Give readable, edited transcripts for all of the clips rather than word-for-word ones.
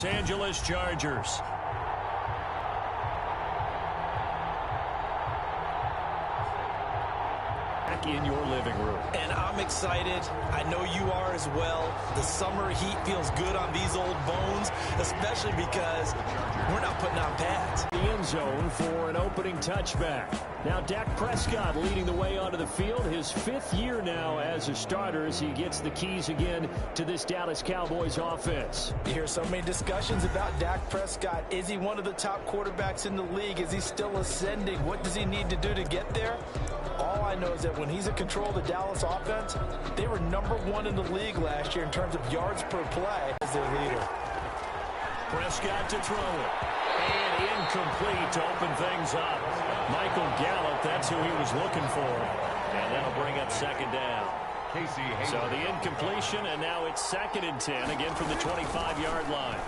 Los Angeles Chargers. Back in your living room. And I'm excited. I know you are as well. The summer heat feels good on these old bones, especially because we're not putting on pads. The end zone for an opening touchback. Now Dak Prescott leading the way onto the field. His 5th year now as a starter as he gets the keys again to this Dallas Cowboys offense. You hear so many discussions about Dak Prescott. Is he one of the top quarterbacks in the league? Is he still ascending? What does he need to do to get there? All I know is that when he's in control of the Dallas offense, they were #1 in the league last year in terms of yards per play as their leader. Prescott to throw it. And incomplete to open things up. Michael Gallup, that's who he was looking for. And that'll bring up second down. So the incompletion, and now it's 2nd and 10, again from the 25-yard line.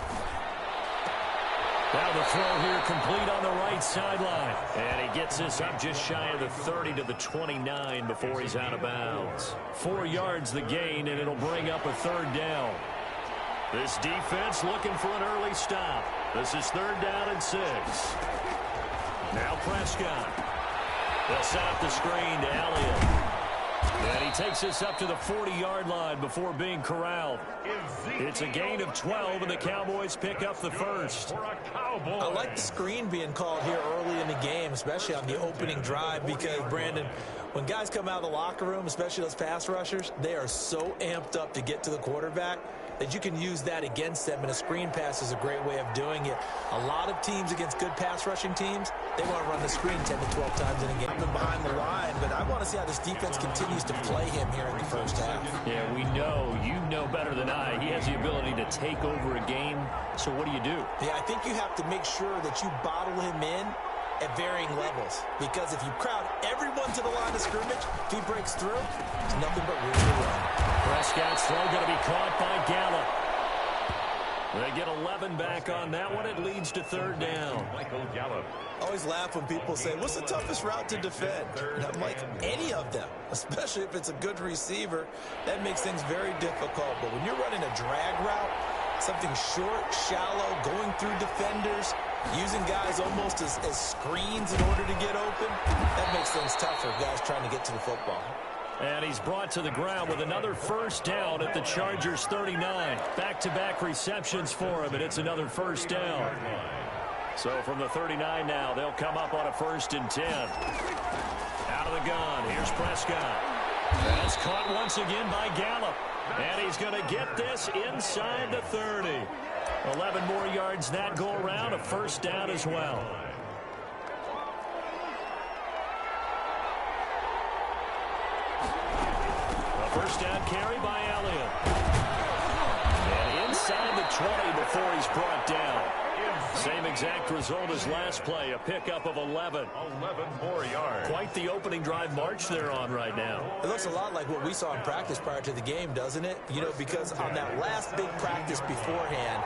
Now the throw here complete on the right sideline. And he gets this up just shy of the 30 to the 29 before he's out of bounds. 4 yards the gain, and it'll bring up a 3rd down. This defense looking for an early stop. This is 3rd down and 6. Now Prescott. They'll set up the screen to Elliott. And he takes this up to the 40-yard line before being corralled. It's a gain of 12, and the Cowboys pick up the first. I like the screen being called here early in the game, especially on the opening drive, because, Brandon, when guys come out of the locker room, especially those pass rushers, they are so amped up to get to the quarterback that you can use that against them, and a screen pass is a great way of doing it. A lot of teams against good pass rushing teams, they want to run the screen 10 to 12 times in a game behind the line, but I want to see how this defense continues to play him here in the first half. Yeah, we know, you know better than I, he has the ability to take over a game, so what do you do? Yeah, I think you have to make sure that you bottle him in at varying levels, because if you crowd everyone to the line of scrimmage, if he breaks through, it's nothing but room to run. Prescott's throw going to be caught by Gallup. They get 11 back on that one. It leads to 3rd down. Michael Gallup. I always laugh when people say, what's the toughest route to defend? And I'm like, any of them, especially if it's a good receiver. That makes things very difficult. But when you're running a drag route, something short, shallow, going through defenders, using guys almost as screens in order to get open, that makes things tough for guys trying to get to the football. And he's brought to the ground with another 1st down at the Chargers 39. Back-to-back receptions for him, and it's another 1st down. So from the 39 now, they'll come up on a 1st and 10. Out of the gun, here's Prescott. That's caught once again by Gallup. And he's going to get this inside the 30. 11 more yards that go around, a 1st down as well. A 1st down carry by Elliott. And inside the 20 before he's brought down. Same exact result as last play, a pickup of 11. 11 more yards. Quite the opening drive march they're on right now. It looks a lot like what we saw in practice prior to the game, doesn't it? You know, because on that last big practice beforehand,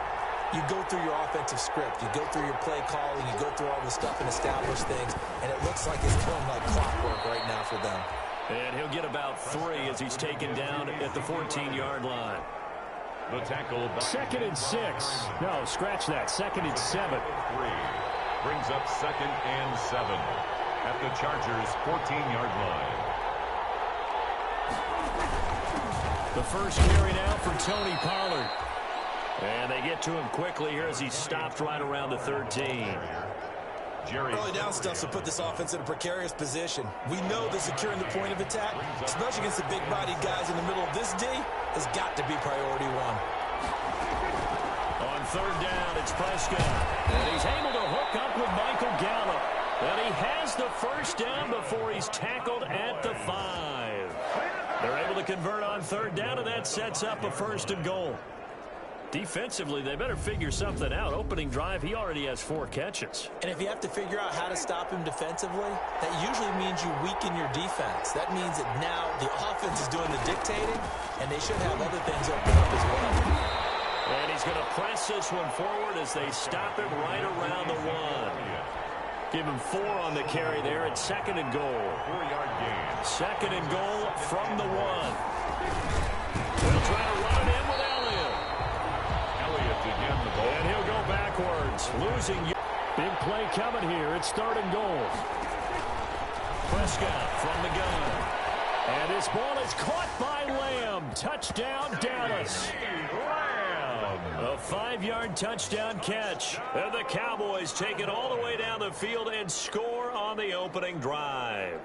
you go through your offensive script, you go through your play calling, you go through all the stuff and establish things, and it looks like it's going like clockwork right now for them. And he'll get about 3 as he's taken down at the 14-yard line. The tackle. 2nd and 6. No, scratch that. 2nd and 7. 3. Brings up 2nd and 7 at the Chargers' 14-yard line. The first carry now for Tony Pollard. And they get to him quickly here as he's stopped right around the 13. Early down stuff to put this offense in a precarious position. We know that securing the point of attack, especially against the big-bodied guys in the middle of this D, has got to be priority 1. On 3rd down, it's Prescott. And he's able to hook up with Michael Gallup. And he has the 1st down before he's tackled at the 5. They're able to convert on 3rd down, and that sets up a 1st and goal. Defensively, they better figure something out. Opening drive, he already has 4 catches. And if you have to figure out how to stop him defensively, that usually means you weaken your defense. That means that now the offense is doing the dictating, and they should have other things open up as well. And he's going to press this one forward as they stop him right around the 1. Give him 4 on the carry there at 2nd and goal. 4-yard gain. 2nd and goal from the 1. They'll try to run it in with Elliott. Elliott again the ball. And he'll yards. Losing. Big play coming here. It's 3rd and goal. Prescott from the gun. And his ball is caught by Lamb. Touchdown, Dallas. A 5-yard touchdown catch. And the Cowboys take it all the way down the field and score on the opening drive.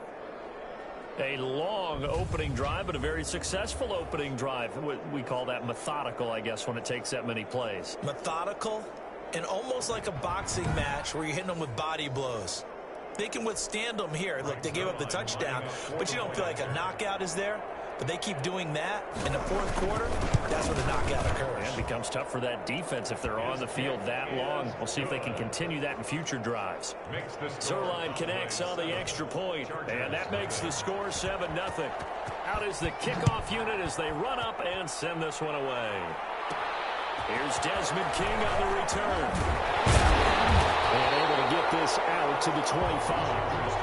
A long opening drive, but a very successful opening drive. We call that methodical, I guess, when it takes that many plays. Methodical and almost like a boxing match where you're hitting them with body blows. They can withstand them here. Look, they gave up the touchdown, but you don't feel like a knockout is there. But they keep doing that in the 4th quarter. That's when the knockout occurs. It becomes tough for that defense if they're on the field that long. We'll see if they can continue that in future drives. Zerline connects on the extra point, and that makes the score 7-0. Out is the kickoff unit as they run up and send this one away. Here's Desmond King on the return. And able to get this out to the 25.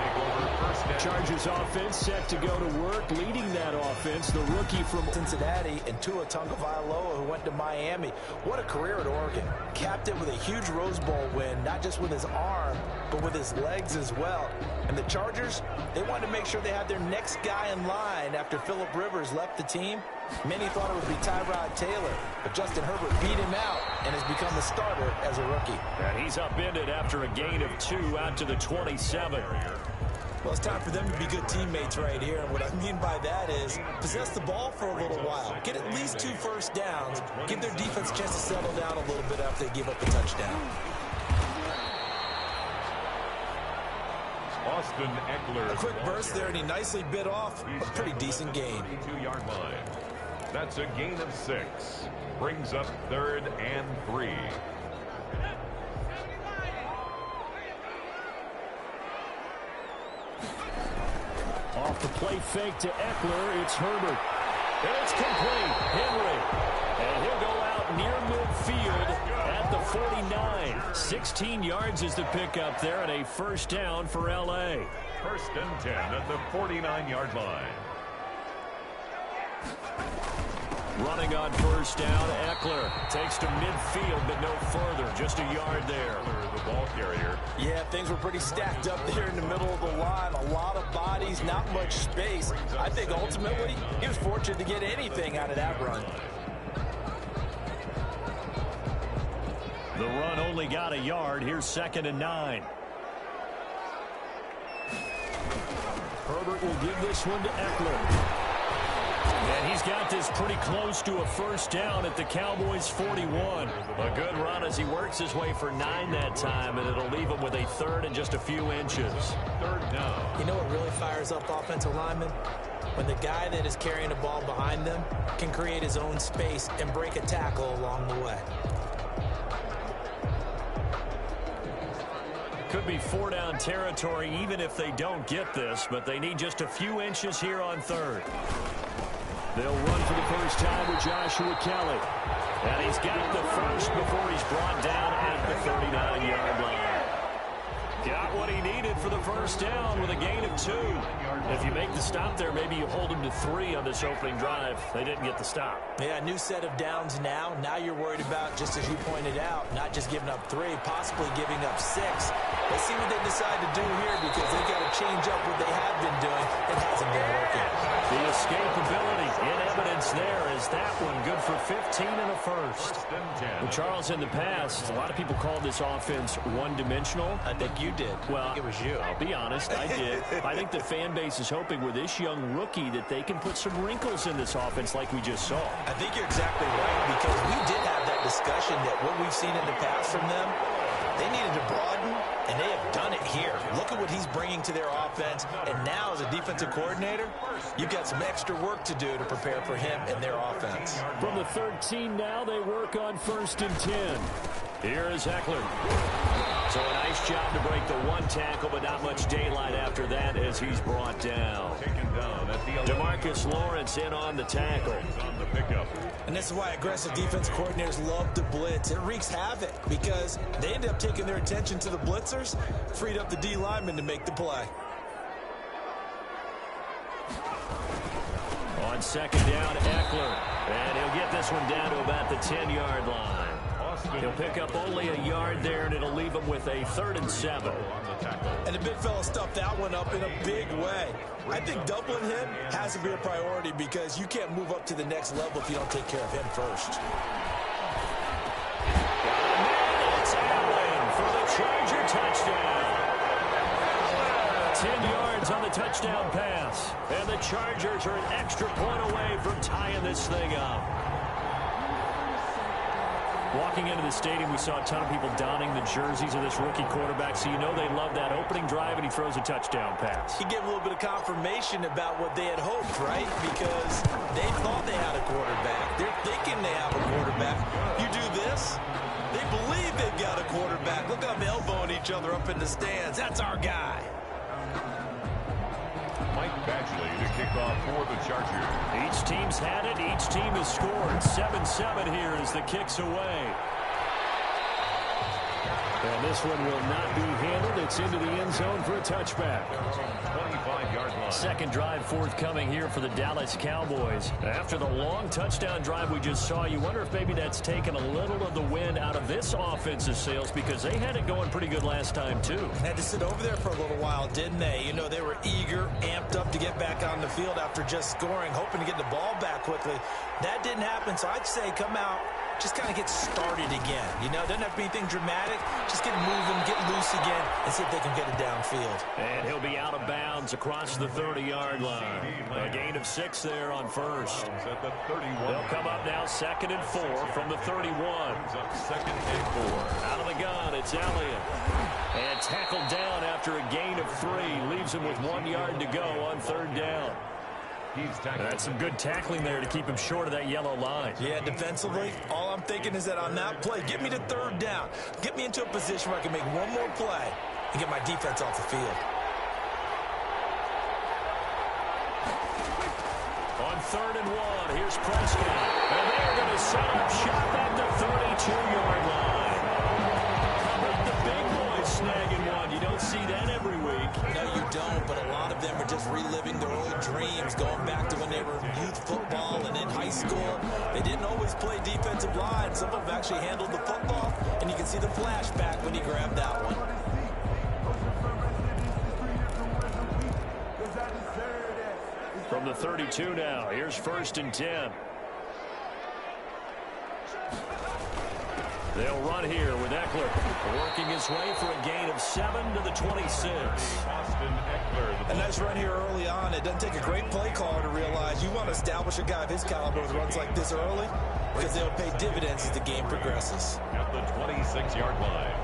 Chargers offense set to go to work, leading that offense, the rookie from Cincinnati and Tua Tagovailoa, who went to Miami. What a career at Oregon. Capped it with a huge Rose Bowl win, not just with his arm, but with his legs as well. And the Chargers, they wanted to make sure they had their next guy in line after Phillip Rivers left the team. Many thought it would be Tyrod Taylor, but Justin Herbert beat him out and has become the starter as a rookie. And he's upended after a gain of 2 out to the 27. Well, it's time for them to be good teammates right here. And what I mean by that is possess the ball for a little while. Get at least 2 first downs. Give their defense a chance to settle down a little bit after they give up the touchdown. Austin Eckler. A quick burst there, and he nicely bit off a pretty decent gain. 22-yard line. That's a gain of 6. Brings up 3rd and 3. Off the play fake to Eckler, it's Herbert. And it's complete. Henry. And he'll go out near midfield at the 49. 16 yards is the pickup there, and a first down for L.A. 1st and 10 at the 49-yard line. Running on first down, Eckler takes to midfield, but no further. Just a yard there. The ball carrier. Yeah, things were pretty stacked up there in the middle of the line. A lot of bodies, not much space. I think ultimately he was fortunate to get anything out of that run. The run only got a yard. Here's 2nd and 9. Herbert will give this one to Eckler. And he's got this pretty close to a first down at the Cowboys' 41. A good run as he works his way for 9 that time, and it'll leave him with a 3rd and just a few inches. 3rd down. You know what really fires up offensive linemen? When the guy that is carrying the ball behind them can create his own space and break a tackle along the way. Could be 4-down territory even if they don't get this, but they need just a few inches here on 3rd. They'll run for the first time with Joshua Kelly. And he's got the first before he's brought down at the 39-yard line. Got what he needed for the first down with a gain of 2. If you make the stop there, maybe you hold him to 3 on this opening drive. They didn't get the stop. Yeah, new set of downs now. Now you're worried about, just as you pointed out, not just giving up 3, possibly giving up 6. Let's see what they decide to do here because they got to change up what they have been doing. It hasn't been working. The escapability in evidence there is that one good for 15 and a first. Well, Charles, in the past, a lot of people called this offense one-dimensional. I think you did. Well, I think it was you. I'll be honest, I did. I think the fan base is hoping with this young rookie that they can put some wrinkles in this offense like we just saw. I think you're exactly right because we did have that discussion that what we've seen in the past from them, they needed to broaden, and they have done it here. Look at what he's bringing to their offense, and now as a defensive coordinator, you've got some extra work to do to prepare for him and their offense. From the 13 now, they work on 1st and 10. Here is Eckler. So a nice job to break the 1 tackle, but not much daylight after that as he's brought down. DeMarcus Lawrence in on the tackle. And this is why aggressive defense coordinators love to blitz. It wreaks havoc because they end up taking their attention to the blitzers, freed up the D lineman to make the play. On 2nd down, Eckler. And he'll get this one down to about the 10-yard line. He'll pick up only a yard there, and it'll leave him with a 3rd and 7. And the big fella stuffed that one up in a big way. I think doubling him has to be a priority because you can't move up to the next level if you don't take care of him first. It's Allen for the Charger touchdown. 10 yards on the touchdown pass. And the Chargers are an extra point away from tying this thing up. Walking into the stadium, we saw a ton of people donning the jerseys of this rookie quarterback, so you know they love that opening drive, and he throws a touchdown pass. He gave a little bit of confirmation about what they had hoped, right? Because they thought they had a quarterback. They're thinking they have a quarterback. You do this, they believe they've got a quarterback. Look at them elbowing each other up in the stands. That's our guy. Mike Badgley to kick off for the Chargers. Each team's had it. Each team has scored. 7-7 here as the kick's away. And this one will not be handled. It's into the end zone for a touchback. 25-yard line. Second drive forthcoming here for the Dallas Cowboys. After the long touchdown drive we just saw, you wonder if maybe that's taken a little of the wind out of this offensive sails because they had it going pretty good last time, too. Had to sit over there for a little while, didn't they? You know, they were eager, amped up to get back on the field after just scoring, hoping to get the ball back quickly. That didn't happen, so I'd say come out, just kind of get started again. You know, doesn't have to be anything dramatic. Just get moving, get loose again, and see if they can get it downfield. And he'll be out of bounds across the 30-yard line. A gain of 6 there on first. At the 31. They'll come up now 2nd and 4 from the 31. Up 2nd and 4. Out of the gun, it's Elliott. And tackled down after a gain of 3. Leaves him with 1 yard to go on 3rd down. That's some good tackling there to keep him short of that yellow line. Yeah, defensively, all I'm thinking is that on that play, get me to 3rd down. Get me into a position where I can make one more play and get my defense off the field. On 3rd and 1, here's Prescott. And they're going to set up shop at the 32-yard line. How about the big boys snagging one? You don't see that every week. No, you don't, but a lot of them are just reliving their old dreams, going back to when they were in youth football and in high school. They didn't always play defensive line. Some of them actually handled the football, and you can see the flashback when he grabbed that one. From the 32 now, here's 1st and 10. They'll run here with Eckler, working his way for a gain of 7 to the 26. A nice run here early on. It doesn't take a great play caller to realize you want to establish a guy of his caliber with runs like this early because they'll pay dividends as the game progresses. At the 26-yard line.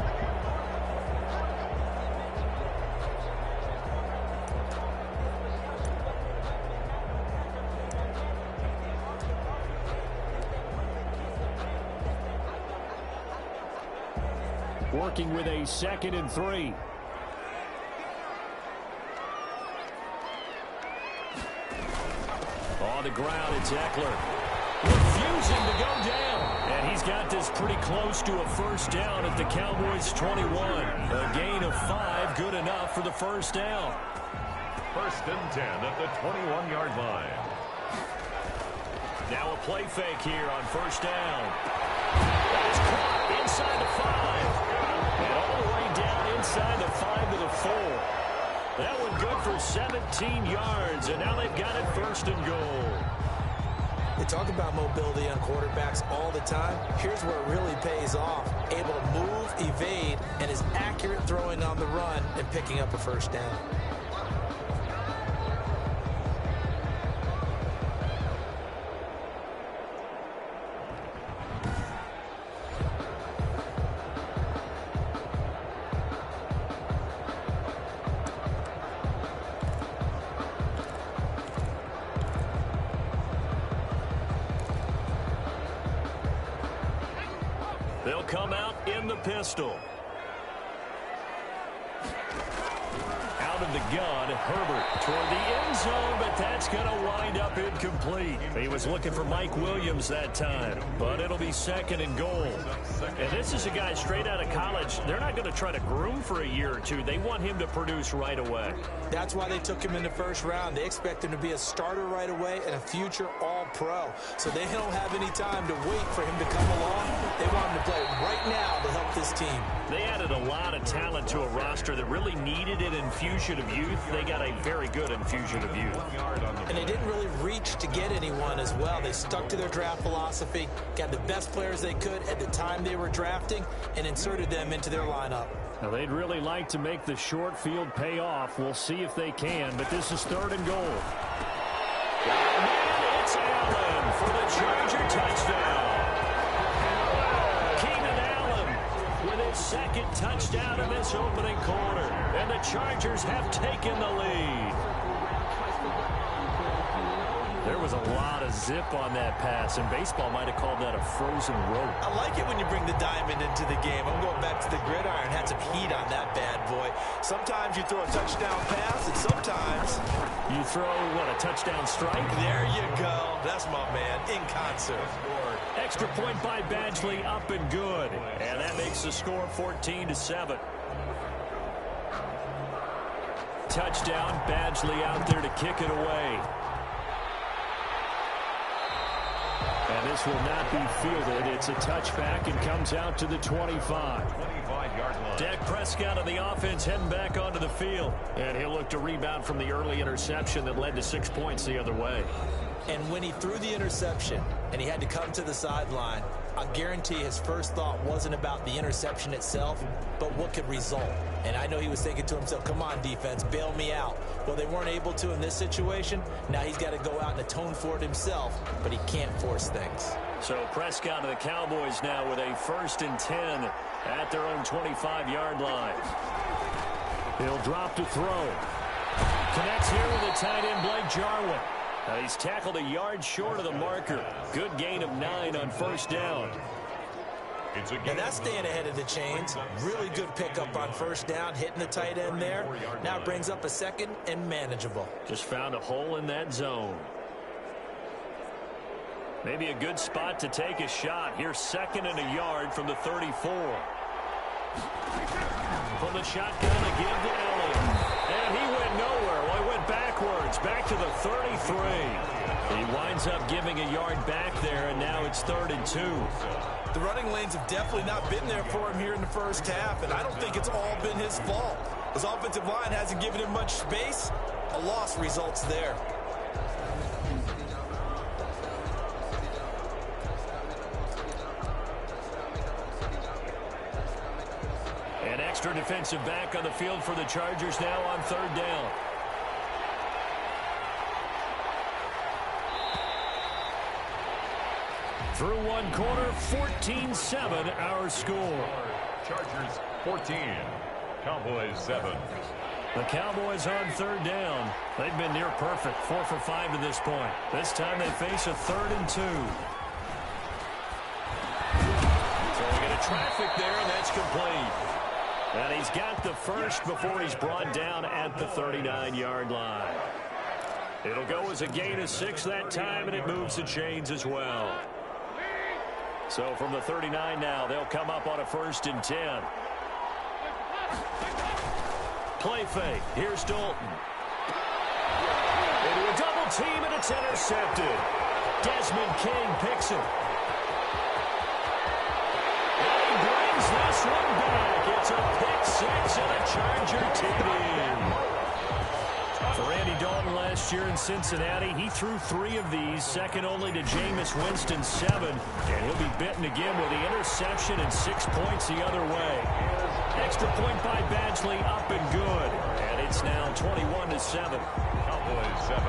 Working with a 2nd and 3. On the ground, it's Eckler. Refusing to go down. And he's got this pretty close to a 1st down at the Cowboys' 21. A gain of 5, good enough for the 1st down. 1st and 10 at the 21-yard line. Now a play fake here on 1st down. That's caught inside the 5. And all the way down inside the 5 to the 4. That one good for 17 yards, and now they've got it 1st and goal. They talk about mobility on quarterbacks all the time. Here's where it really pays off. Able to move, evade, and is accurate throwing on the run and picking up a 1st down. They'll come out in the pistol. Out out of the gun. Herbert toward the end zone, but that's going to wind up incomplete. He was looking for Mike Williams that time, but it'll be second and goal. And this is a guy straight out of college. They're not going to try to groom for a year or two. They want him to produce right away. That's why they took him in the first round. They expect him to be a starter right away and a future All-Pro. So they don't have any time to wait for him to come along. They want him to play right now to help this team. They added a lot of talent to a roster that really needed an infusion of youth. They got a very good infusion of youth. And they didn't really reach to get anyone as well. They stuck to their draft philosophy, got the best players they could at the time they were drafting, and inserted them into their lineup. Now, they'd really like to make the short field pay off. We'll see if they can, but this is third and goal. And it's Allen for the Charger touchdown. Keenan Allen with his second touchdown in this opening quarter. And the Chargers have taken the lead. There was a lot of zip on that pass, and baseball might have called that a frozen rope. I like it when you bring the diamond into the game. I'm going back to the gridiron. Had some heat on that bad boy. Sometimes you throw a touchdown pass, and sometimes you throw, what, a touchdown strike? There you go. That's my man, in concert. Extra point by Badgley, up and good. And that makes the score 14-7. Touchdown, Badgley out there to kick it away. And this will not be fielded. It's a touchback and comes out to the 25. 25-yard line. Dak Prescott of the offense heading back onto the field. And he'll look to rebound from the early interception that led to 6 points the other way. And when he threw the interception and he had to come to the sideline, I guarantee his first thought wasn't about the interception itself, but what could result. And I know he was thinking to himself, come on, defense, bail me out. Well, they weren't able to in this situation. Now he's got to go out and atone for it himself, but he can't force things. So Prescott of the Cowboys now with a 1st and 10 at their own 25-yard line. He'll drop to throw. Connects here with the tight end, Blake Jarwin. He's tackled a yard short of the marker. Good gain of 9 on first down. And that's staying ahead of the chains. Really good pickup on first down, hitting the tight end there. Now brings up a second and manageable. Just found a hole in that zone. Maybe a good spot to take a shot. Here's 2nd and a yard from the 34. From the shotgun to give to Allen. And he went nowhere. Well, he went backwards, back to the 33. He winds up giving a yard back there, and now it's 3rd and 2. The running lanes have definitely not been there for him here in the first half, and I don't think it's all been his fault. His offensive line hasn't given him much space. A loss results there. An extra defensive back on the field for the Chargers now on 3rd down. Through one quarter, 14-7 our score. Chargers 14, Cowboys 7. The Cowboys on 3rd down. They've been near perfect, 4 for 5 to this point. This time they face a 3rd and 2. Throwing into traffic there, and that's complete. And he's got the first before he's brought down at the 39-yard line. It'll go as a gain of 6 that time, and it moves the chains as well. So from the 39 now, they'll come up on a 1st and 10. Play fake. Here's Dalton. Into a double team, and it's intercepted. Desmond King picks it. And he brings this one back. It's a pick 6 and a Charger TD. For Andy Dalton last year in Cincinnati, he threw 3 of these, second only to Jameis Winston 7. And he'll be bitten again with the interception and 6 points the other way. Extra point by Badgley, up and good. And it's now 21-7. Cowboys 7.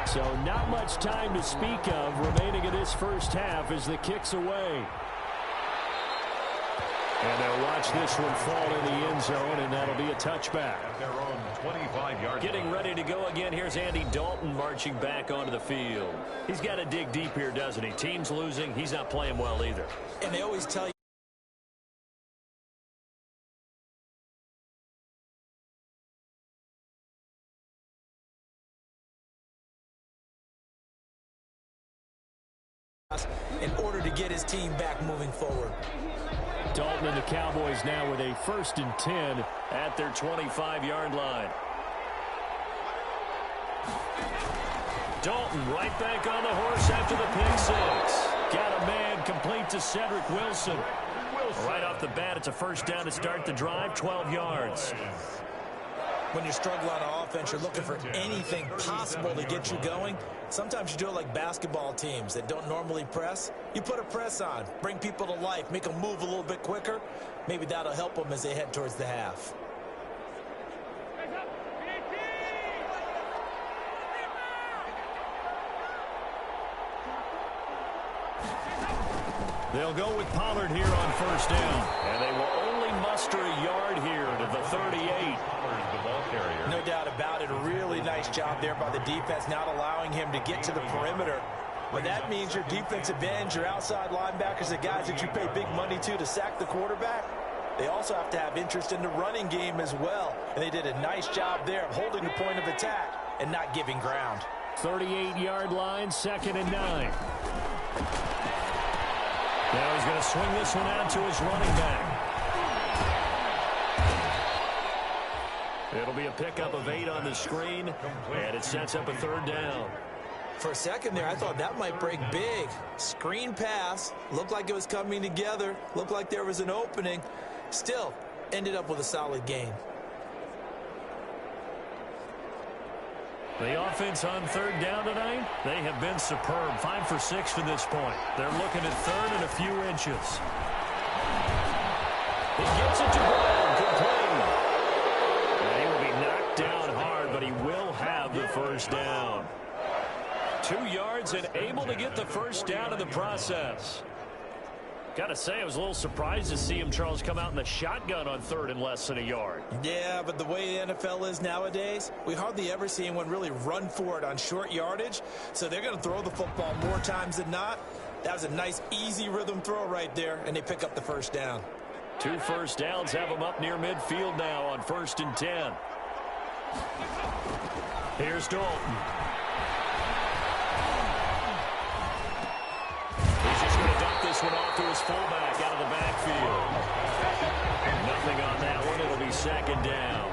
So not much time to speak of remaining in this first half as the kick's away. And they'll watch this one fall in the end zone, and that'll be a touchback. At their own 25-yard Getting ready to go again. Here's Andy Dalton marching back onto the field. He's got to dig deep here, doesn't he? Team's losing. He's not playing well either. And they always tell you in order to get his team back moving forward. Dalton and the Cowboys now with a 1st and 10 at their 25-yard line. Dalton right back on the horse after the pick six. Got a man complete to Cedric Wilson. Right off the bat, it's a 1st down to start the drive, 12 yards. When you struggle on offense, you're looking for anything possible to get you going. Sometimes you do it like basketball teams that don't normally press. You put a press on, bring people to life, make them move a little bit quicker. Maybe that'll help them as they head towards the half. They'll go with Pollard here on 1st down. And they will only muster a yard here to the 38. No doubt about it. A really nice job there by the defense, not allowing him to get to the perimeter. But that means your defensive ends, your outside linebackers, the guys that you pay big money to sack the quarterback, they also have to have interest in the running game as well. And they did a nice job there of holding the point of attack and not giving ground. 38-yard line, 2nd and 9. Now he's going to swing this one out to his running back. It'll be a pickup of 8 on the screen, and it sets up a 3rd down. For a second there, I thought that might break big. Screen pass, looked like it was coming together, looked like there was an opening. Still, ended up with a solid gain. The offense on 3rd down tonight, they have been superb. 5 for 6 to this point. They're looking at 3rd and a few inches. He gets it to Brown, complete. And he will be knocked down hard, but he will have the 1st down. 2 yards and able to get the 1st down in the process. Got to say, I was a little surprised to see him, Charles, come out in the shotgun on 3rd and less than a yard. Yeah, but the way the NFL is nowadays, we hardly ever see anyone really run for it on short yardage. So they're going to throw the football more times than not. That was a nice, easy rhythm throw right there, and they pick up the 1st down. 2 1st downs have them up near midfield now on 1st and 10. Here's Dalton. He's just going to dump this one off to his fullback out of the backfield. Nothing on that one. It'll be 2nd down.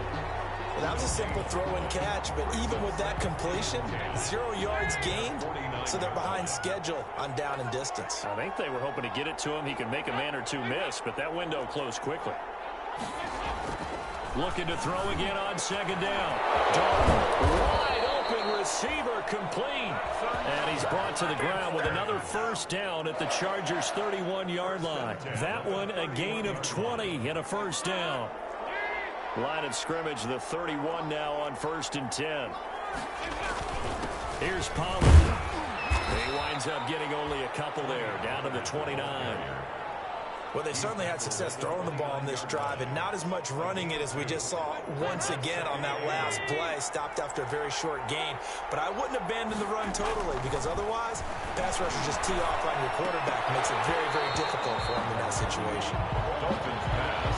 Well, that was a simple throw and catch, but even with that completion, 0 yards gained, so they're behind schedule on down and distance. I think they were hoping to get it to him. He could make a man or two miss, but that window closed quickly. Looking to throw again on 2nd down. Dalton, wide open receiver, complete. And he's brought to the ground with another 1st down at the Chargers' 31-yard line. That one a gain of 20 and a 1st down. Line of scrimmage, the 31 now on 1st and 10. Here's Pollard. He winds up getting only a couple there, down to the 29. Well, they certainly had success throwing the ball on this drive and not as much running it as we just saw once again on that last play. Stopped after a very short gain. But I wouldn't abandon the run totally, because otherwise, pass rushers just tee off on your quarterback. Makes it very, very difficult for him in that situation.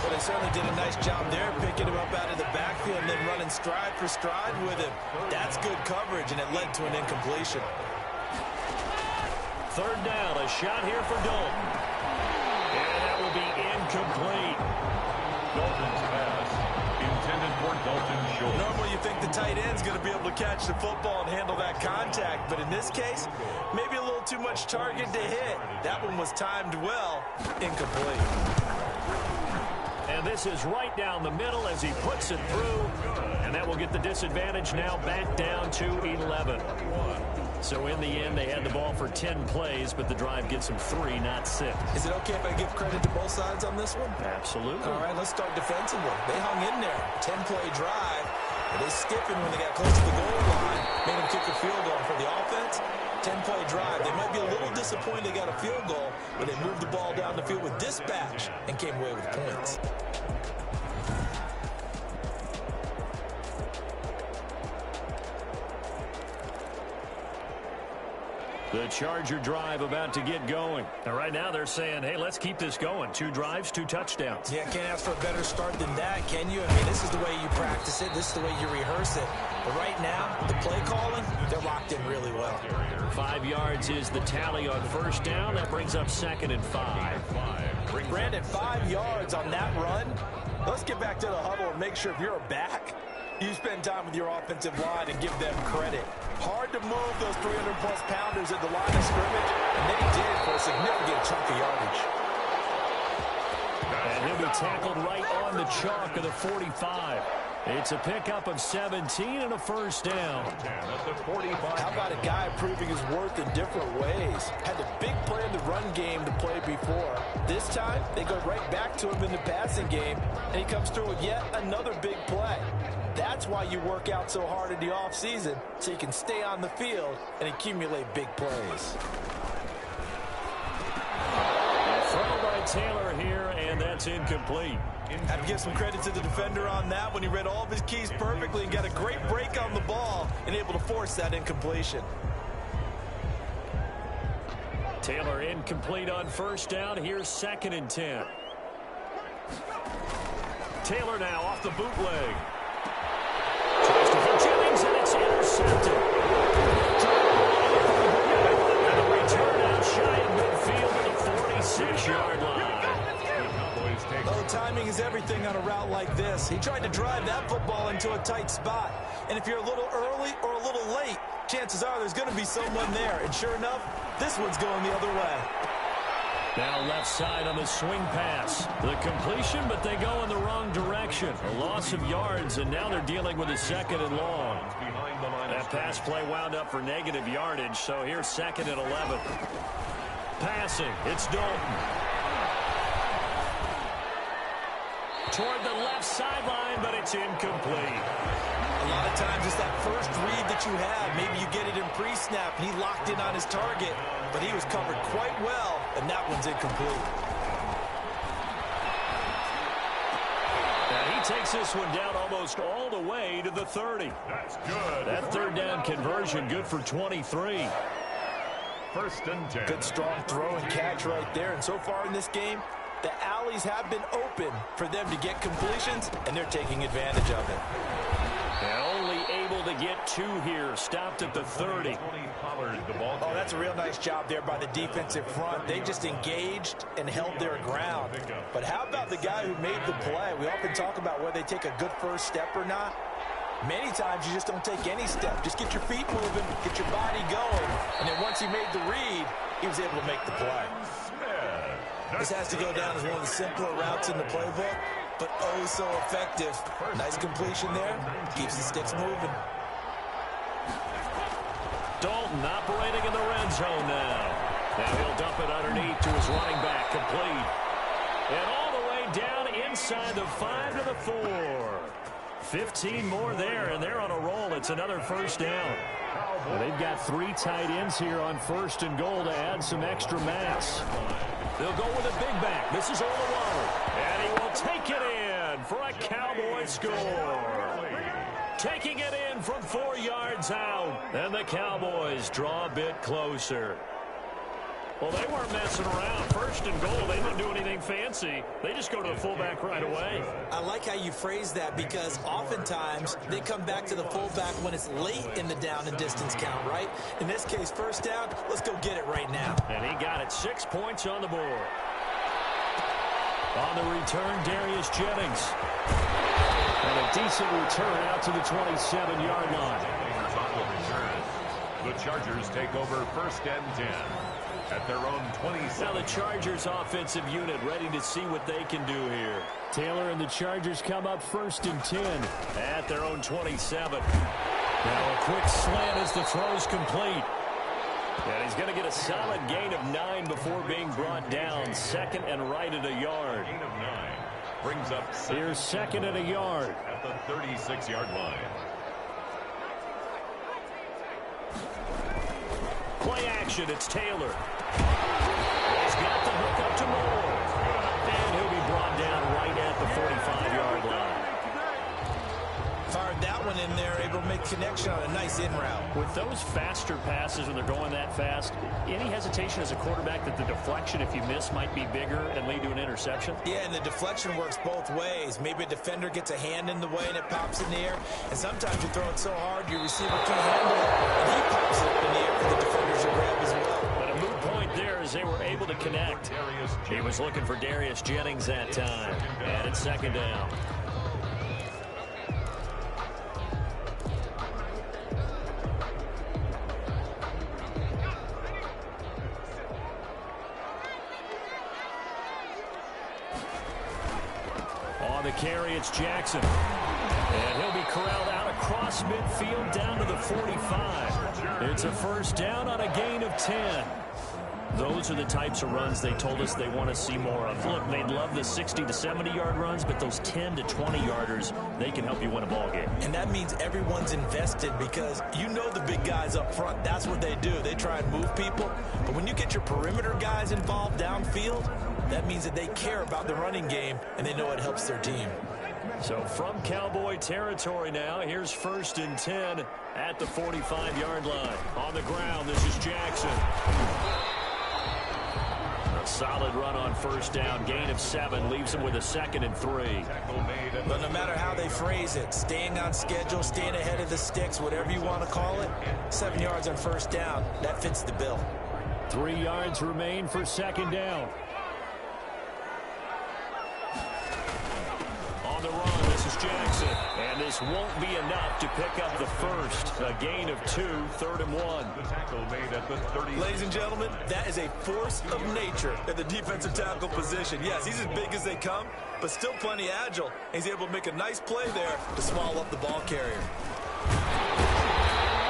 But they certainly did a nice job there, picking him up out of the backfield and then running stride for stride with him. That's good coverage, and it led to an incompletion. 3rd down, a shot here for Dalton. And that will be incomplete. Dalton's pass intended for Dalton Schultz. Normally you think the tight end's going to be able to catch the football and handle that contact, but in this case, maybe a little too much target to hit. That one was timed well, incomplete. And this is right down the middle as he puts it through. And that will get the disadvantage now back down to 11. So in the end, they had the ball for 10 plays, but the drive gets them 3, not 6. Is it okay if I give credit to both sides on this one? Absolutely. All right, let's start defensively. They hung in there. 10-play drive. And they stiffened when they got close to the goal line. Made them kick a field goal for the offense. 10-play drive. They might be a little disappointed they got a field goal, but they moved the ball down the field with dispatch and came away with points. The Charger drive about to get going. And right now they're saying, hey, let's keep this going. 2 drives, 2 touchdowns. Yeah, can't ask for a better start than that, can you? I mean, this is the way you practice it. This is the way you rehearse it. But right now, the play calling, they're locked in really well. 5 yards is the tally on first down. That brings up 2nd and 5. Brandon, 5 yards on that run. Let's get back to the huddle and make sure if you're a back, you spend time with your offensive line and give them credit. Hard to move those 300-plus pounders at the line of scrimmage, and they did for a significant chunk of yardage. And he'll be tackled right on the chalk of the 45. It's a pickup of 17 and a first down. How about a guy proving his worth in different ways? Had a big play in the run game to play before. This time, they go right back to him in the passing game, and he comes through with yet another big play. That's why you work out so hard in the offseason, so you can stay on the field and accumulate big plays. Throw by Taylor here, and that's incomplete. Have to give some credit to the defender on that when he read all of his keys perfectly and got a great break on the ball and able to force that incompletion. Taylor incomplete on first down. Here's 2nd and 10. Taylor now off the bootleg. Tries to hit Jennings, and it's intercepted. And a return out shy of midfield to the 46-yard line. Oh, timing is everything on a route like this. He tried to drive that football into a tight spot. And if you're a little early or a little late, chances are there's going to be someone there. And sure enough, this one's going the other way. Now left side on the swing pass. The completion, but they go in the wrong direction. A loss of yards, and now they're dealing with a 2nd and long. That pass play wound up for negative yardage, so here's 2nd and 11. Passing, it's Dalton. Toward the left sideline, but it's incomplete. A lot of times it's that first read that you have. Maybe you get it in pre-snap, and he locked in on his target, but he was covered quite well, and that one's incomplete. And he takes this one down almost all the way to the 30. That's good. That 3rd down conversion good for 23. 1st and 10. Good strong throw and catch right there, and so far in this game, the alleys have been open for them to get completions, and they're taking advantage of it. And only able to get 2 here. Stopped at the 30. Oh, that's a real nice job there by the defensive front. They just engaged and held their ground. But how about the guy who made the play? We often talk about whether they take a good first step or not. Many times you just don't take any step. Just get your feet moving, get your body going, and then once he made the read, he was able to make the play. This has to go down as one of the simpler routes in the playbook, but oh so effective. Nice completion there. Keeps the sticks moving. Dalton operating in the red zone now. Now he'll dump it underneath to his running back, complete. And all the way down inside the 5 to the 4. 15 more there, and they're on a roll. It's another first down. Well, they've got 3 tight ends here on 1st and goal to add some extra mass. They'll go with a big back. This is Olawale. And he will take it in for a Cowboy score. Taking it in from 4 yards out. And the Cowboys draw a bit closer. Well, they weren't messing around. 1st and goal, they didn't do anything fancy. They just go to the fullback right away. I like how you phrase that because oftentimes they come back to the fullback when it's late in the down and distance count, right? In this case, 1st down, let's go get it right now. And he got it. 6 points on the board. On the return, Darius Jennings. And a decent return out to the 27-yard line. The Chargers take over 1st and 10. At their own 27. Now the Chargers offensive unit ready to see what they can do here. Taylor and the Chargers come up 1st and 10 at their own 27. Now a quick slant as the throw's complete. And he's going to get a solid gain of 9 before being brought down. 2nd and right at a yard. Gain of 9 brings up here's 2nd and a yard. At the 36-yard line. play action. It's Taylor. He's got the hook up to Moore. And he'll be brought down right at the 45-yard line. Fired that one in there, able to make connection on a nice in route. With those faster passes when they're going that fast, any hesitation as a quarterback that the deflection, if you miss, might be bigger and lead to an interception? Yeah, and the deflection works both ways. Maybe a defender gets a hand in the way and it pops in the air. And sometimes you throw it so hard your receiver can't handle it, and he pops it up in the air for the defenders to grab as well. But a moot point there as they were able to connect. He was looking for Darius Jennings that time. And it's second down. On the carry, it's Jackson. And he'll be corralled out across midfield down to the 45. It's a first down on a gain of 10. Those are the types of runs they told us they want to see more of. Look, they'd love the 60 to 70-yard runs, but those 10 to 20-yarders, they can help you win a ball game. And that means everyone's invested because you know the big guys up front. That's what they do. They try and move people. But when you get your perimeter guys involved downfield, that means that they care about the running game, and they know it helps their team. So from Cowboy territory now, here's 1st and 10 at the 45-yard line. On the ground, this is Jackson. A solid run on first down. Gain of 7 leaves him with a 2nd and 3. But no matter how they phrase it, staying on schedule, staying ahead of the sticks, whatever you want to call it, 7 yards on first down, that fits the bill. 3 yards remain for second down. On the run, this is Jackson. And this won't be enough to pick up the first. A gain of 2, 3rd and 1. The tackle made at the 30. Ladies and gentlemen, that is a force of nature at the defensive tackle position. Yes, he's as big as they come, but still plenty agile. He's able to make a nice play there to swallow up the ball carrier.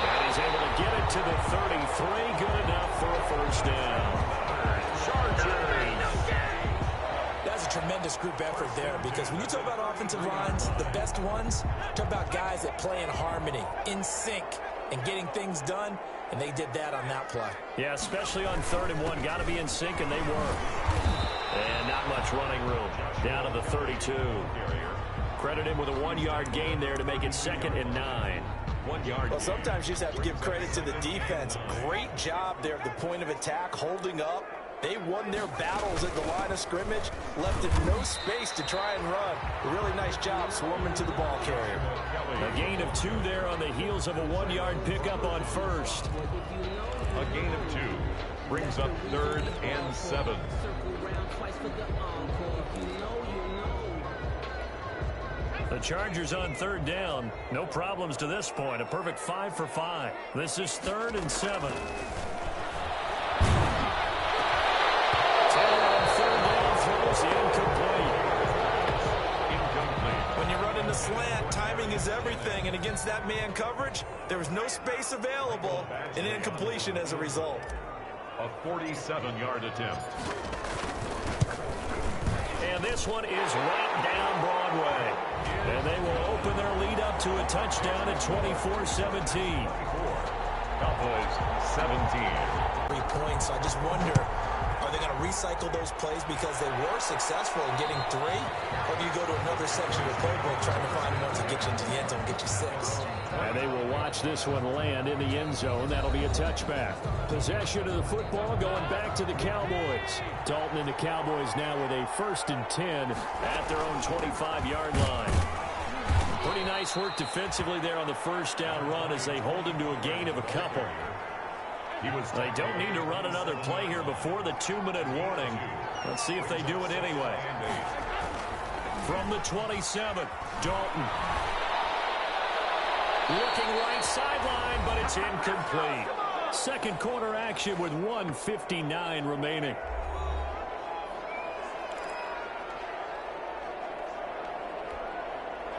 And he's able to get it to the 33. Good enough for a first down. That's a tremendous group effort there because when you talk about offensive lines, the best ones, talk about guys that play in harmony, in sync, and getting things done, and they did that on that play. Yeah, especially on 3rd and 1. Got to be in sync, and they were. And not much running room. Down to the 32. Credit him with a 1-yard gain there to make it 2nd and 9. 1 yard. Well, sometimes you just have to give credit to the defense. Great job there at the point of attack, holding up. They won their battles at the line of scrimmage, left it no space to try and run. A really nice job swarming to the ball carrier. A gain of 2 there on the heels of a 1-yard pickup on first. A gain of 2 brings up 3rd and 7. The Chargers on 3rd down. No problems to this point. A perfect 5 for 5. This is 3rd and 7. When you run in the slant, timing is everything, and against that man coverage, there was no space available, and incompletion as a result. A 47-yard attempt. And this one is right down Broadway. And they will open their lead up to a touchdown at 24-17. Cowboys 17. 3 points, so I just wonder, are they going to recycle those plays because they were successful in getting 3? Or do you go to another section of the playbook trying to find ones that get you into the end zone and get you 6? And they will watch this one land in the end zone. That'll be a touchback. Possession of the football going back to the Cowboys. Dalton and the Cowboys now with a 1st and 10 at their own 25-yard line. Pretty nice work defensively there on the first down run as they hold him to a gain of a couple. They don't need to run another play here before the 2-minute warning. Let's see if they do it anyway. From the 27, Dalton. Looking right sideline, but it's incomplete. Second quarter action with 1:59 remaining.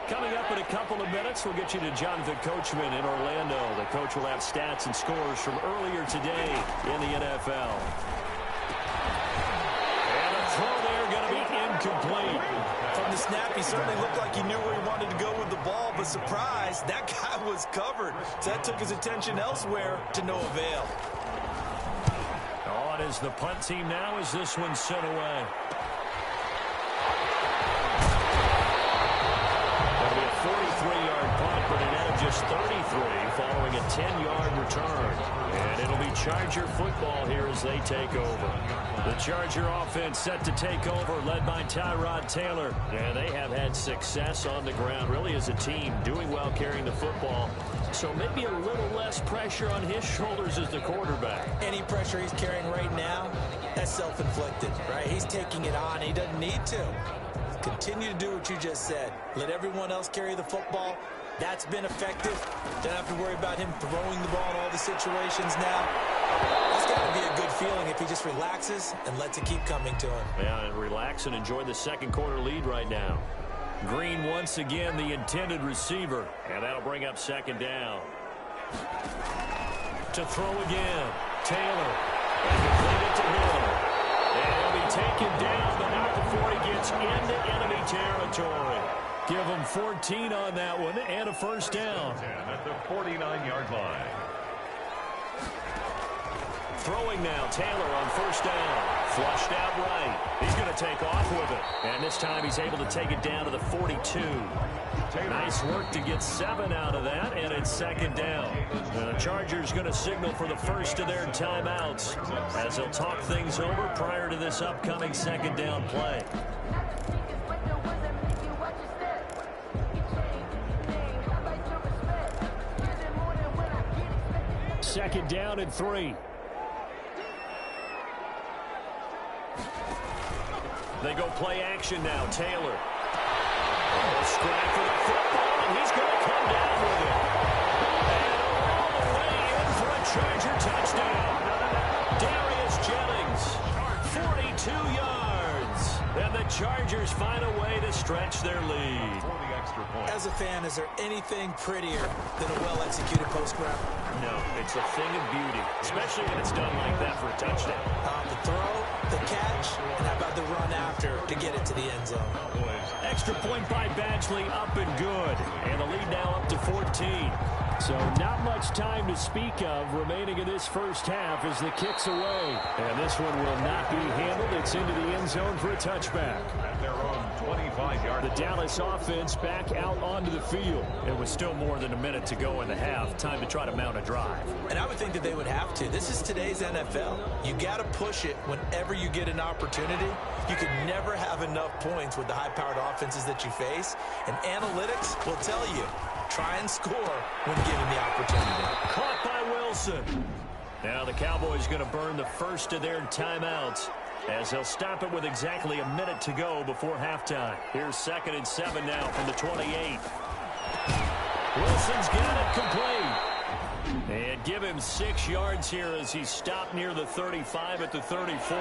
Coming up in a couple of minutes, we'll get you to Jonathan Coachman in Orlando. The coach will have stats and scores from earlier today in the NFL. And a throw there going to be incomplete. From the snap, he certainly looked like he knew where he wanted to go with the ball, but surprise, that guy was covered. So that took his attention elsewhere to no avail. as the punt team now as this one's sent away. That'll be a 43-yard punt, but a net of just 33 following a 10-yard return. And it'll be Charger football here as they take over. The Charger offense set to take over, led by Tyrod Taylor. And they have had success on the ground, really as a team, doing well carrying the football. So maybe a little less pressure on his shoulders as the quarterback. Any pressure he's carrying right now, that's self-inflicted, right? He's taking it on. He doesn't need to. Continue to do what you just said. Let everyone else carry the football. That's been effective. Don't have to worry about him throwing the ball in all the situations now. That's got to be a good feeling if he just relaxes and lets it keep coming to him. Yeah, and relax and enjoy the second quarter lead right now. Green once again the intended receiver, and that'll bring up second down. To throw again, Taylor. And complete it to him. And he'll be taken down, but not before he gets into enemy territory. Give him 14 on that one and a first down. At the 49-yard line. Throwing now, Taylor on first down. Flushed out right. He's going to take off with it. And this time he's able to take it down to the 42. Nice work to get 7 out of that, and it's second down. The Chargers going to signal for the first of their timeouts as they'll talk things over prior to this upcoming second down play. Second down and 3. They go play action now. Taylor. Scrap for the football, and he's going to come down with it. And all the way in for a Charger touchdown. Darius Jennings, 42 yards. And the Chargers find a way to stretch their lead. As a fan, is there anything prettier than a well-executed post route? No, it's a thing of beauty, especially when it's done like that for a touchdown. The throw, the catch, and how about the run after to get it to the end zone? Extra point by Badgley, up and good. And the lead now up to 14. So not much time to speak of remaining in this first half as the kick's away. And this one will not be handled. It's into the end zone for a touchback. At their own 25-yard. The Dallas offense back out onto the field. It was still more than a minute to go in the half. Time to try to mount a drive. And I would think that they would have to. This is today's NFL. You got to push it whenever you get an opportunity. You can never have enough points with the high-powered offenses that you face. And analytics will tell you, try and score when given the opportunity. Caught by Wilson. Now the Cowboys going to burn the first of their timeouts as they'll stop it with exactly a minute to go before halftime. Here's 2nd and 7 now from the 28. Wilson's got it complete. And give him 6 yards here as he stopped near the 35 at the 34.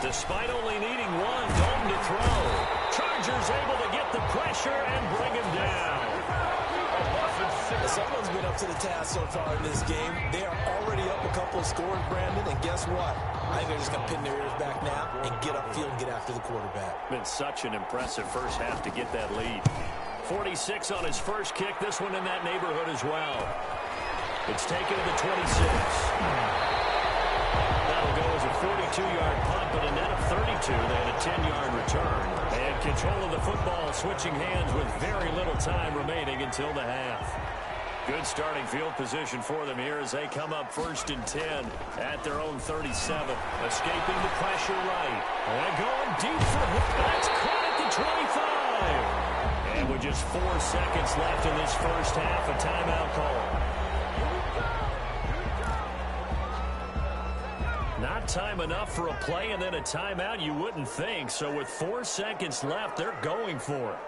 Despite only needing one, Dalton to throw. Chargers able to get the pressure and bring him down. Someone's been up to the task so far in this game. They are already up a couple of scores, Brandon, and guess what? I think they're just going to pin their ears back now and get upfield and get after the quarterback. Been such an impressive first half to get that lead. 46 on his first kick. This one in that neighborhood as well. It's taken to the 26. That'll go as a 42-yard punt, but a net of 32. They had a 10-yard return. And control of the football switching hands with very little time remaining until the half. Good starting field position for them here as they come up 1st and 10 at their own 37. Escaping the pressure right. And going deep for him. That's caught at the 25. And with just 4 seconds left in this first half, a timeout call. Not time enough for a play and then a timeout, you wouldn't think. So with 4 seconds left, they're going for it.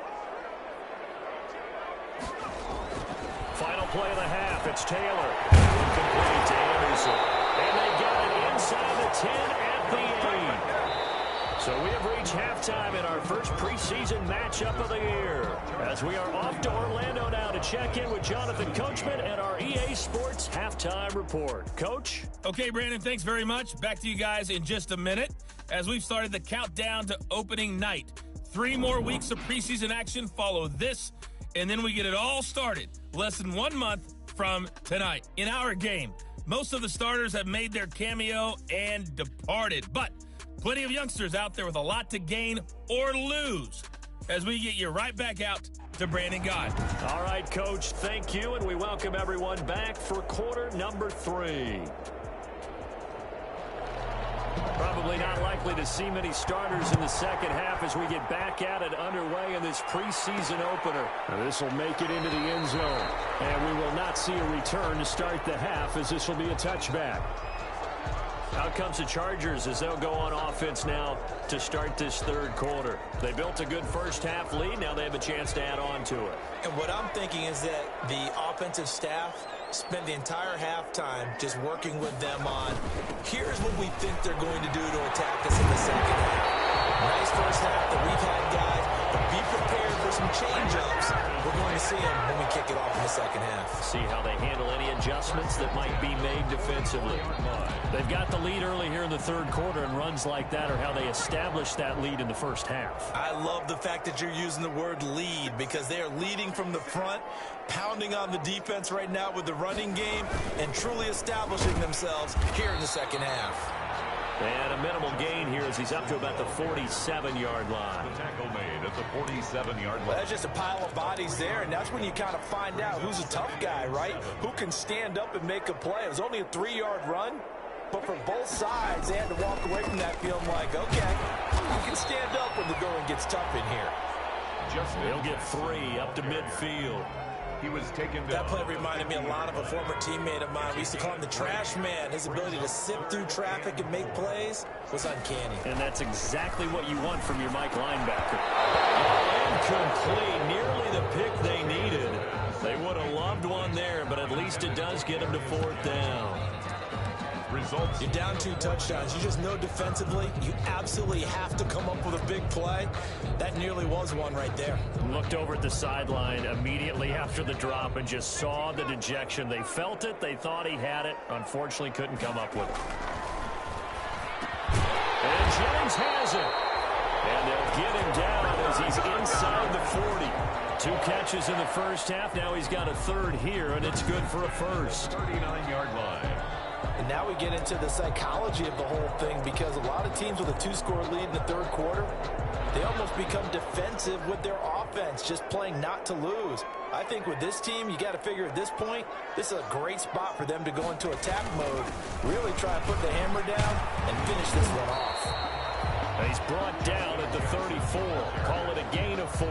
Final play of the half. It's Taylor. Incomplete to Anderson. And they got it inside the 10 at the 8. So we have reached halftime in our first preseason matchup of the year. As we are off to Orlando now to check in with Jonathan Coachman and our EA Sports Halftime Report. Coach? Okay, Brandon, thanks very much. Back to you guys in just a minute as we've started the countdown to opening night. 3 more weeks of preseason action follow this and then we get it all started less than 1 month from tonight. In our game, most of the starters have made their cameo and departed, but plenty of youngsters out there with a lot to gain or lose as we get you right back out to Brandon God. All right, Coach, thank you, and we welcome everyone back for quarter number 3. Probably not likely to see many starters in the second half as we get back at it underway in this preseason opener. This will make it into the end zone, and we will not see a return to start the half as this will be a touchback. Out comes the Chargers as they'll go on offense now to start this third quarter. They built a good first half lead. Now they have a chance to add on to it. And what I'm thinking is that the offensive staff spent the entire halftime just working with them on, here's what we think they're going to do to attack us in the second half. Nice first half that we've had, guys, but be prepared for some change-ups. We're going to see them when we kick it off in the second half. See how they handle any adjustments that might be made defensively. They've got the lead early here in the third quarter, and runs like that are how they establish that lead in the first half. I love the fact that you're using the word lead because they are leading from the front, pounding on the defense right now with the running game, and truly establishing themselves here in the second half. And a minimal gain here as he's up to about the 47-yard line. The tackle made at the 47-yard line. Well, that's just a pile of bodies there, and that's when you kind of find out who's a tough guy, right? Who can stand up and make a play. It was only a 3-yard run, but for both sides, they had to walk away from that feeling like, okay, you can stand up when the going gets tough in here. He'll get 3 up to midfield. He was taken down. That play reminded me a lot of a former teammate of mine. We used to call him the trash man. His ability to sift through traffic and make plays was uncanny. And that's exactly what you want from your Mike linebacker. Incomplete. Nearly the pick they needed. They would have loved one there, but at least it does get them to 4th down. Results. You're down 2 touchdowns. You just know defensively you absolutely have to come up with a big play. That nearly was one right there. Looked over at the sideline immediately after the drop and just saw the dejection. They felt it. They thought he had it. Unfortunately, couldn't come up with it. And Jennings has it. And they'll get him down as he's inside the 40. 2 catches in the first half. Now he's got a 3rd here, and it's good for a first. 39-yard line. And now we get into the psychology of the whole thing because a lot of teams with a 2-score lead in the third quarter, they almost become defensive with their offense, just playing not to lose. I think with this team, you got to figure at this point, this is a great spot for them to go into attack mode, really try and put the hammer down and finish this one off. He's brought down at the 34. Call it a gain of 4.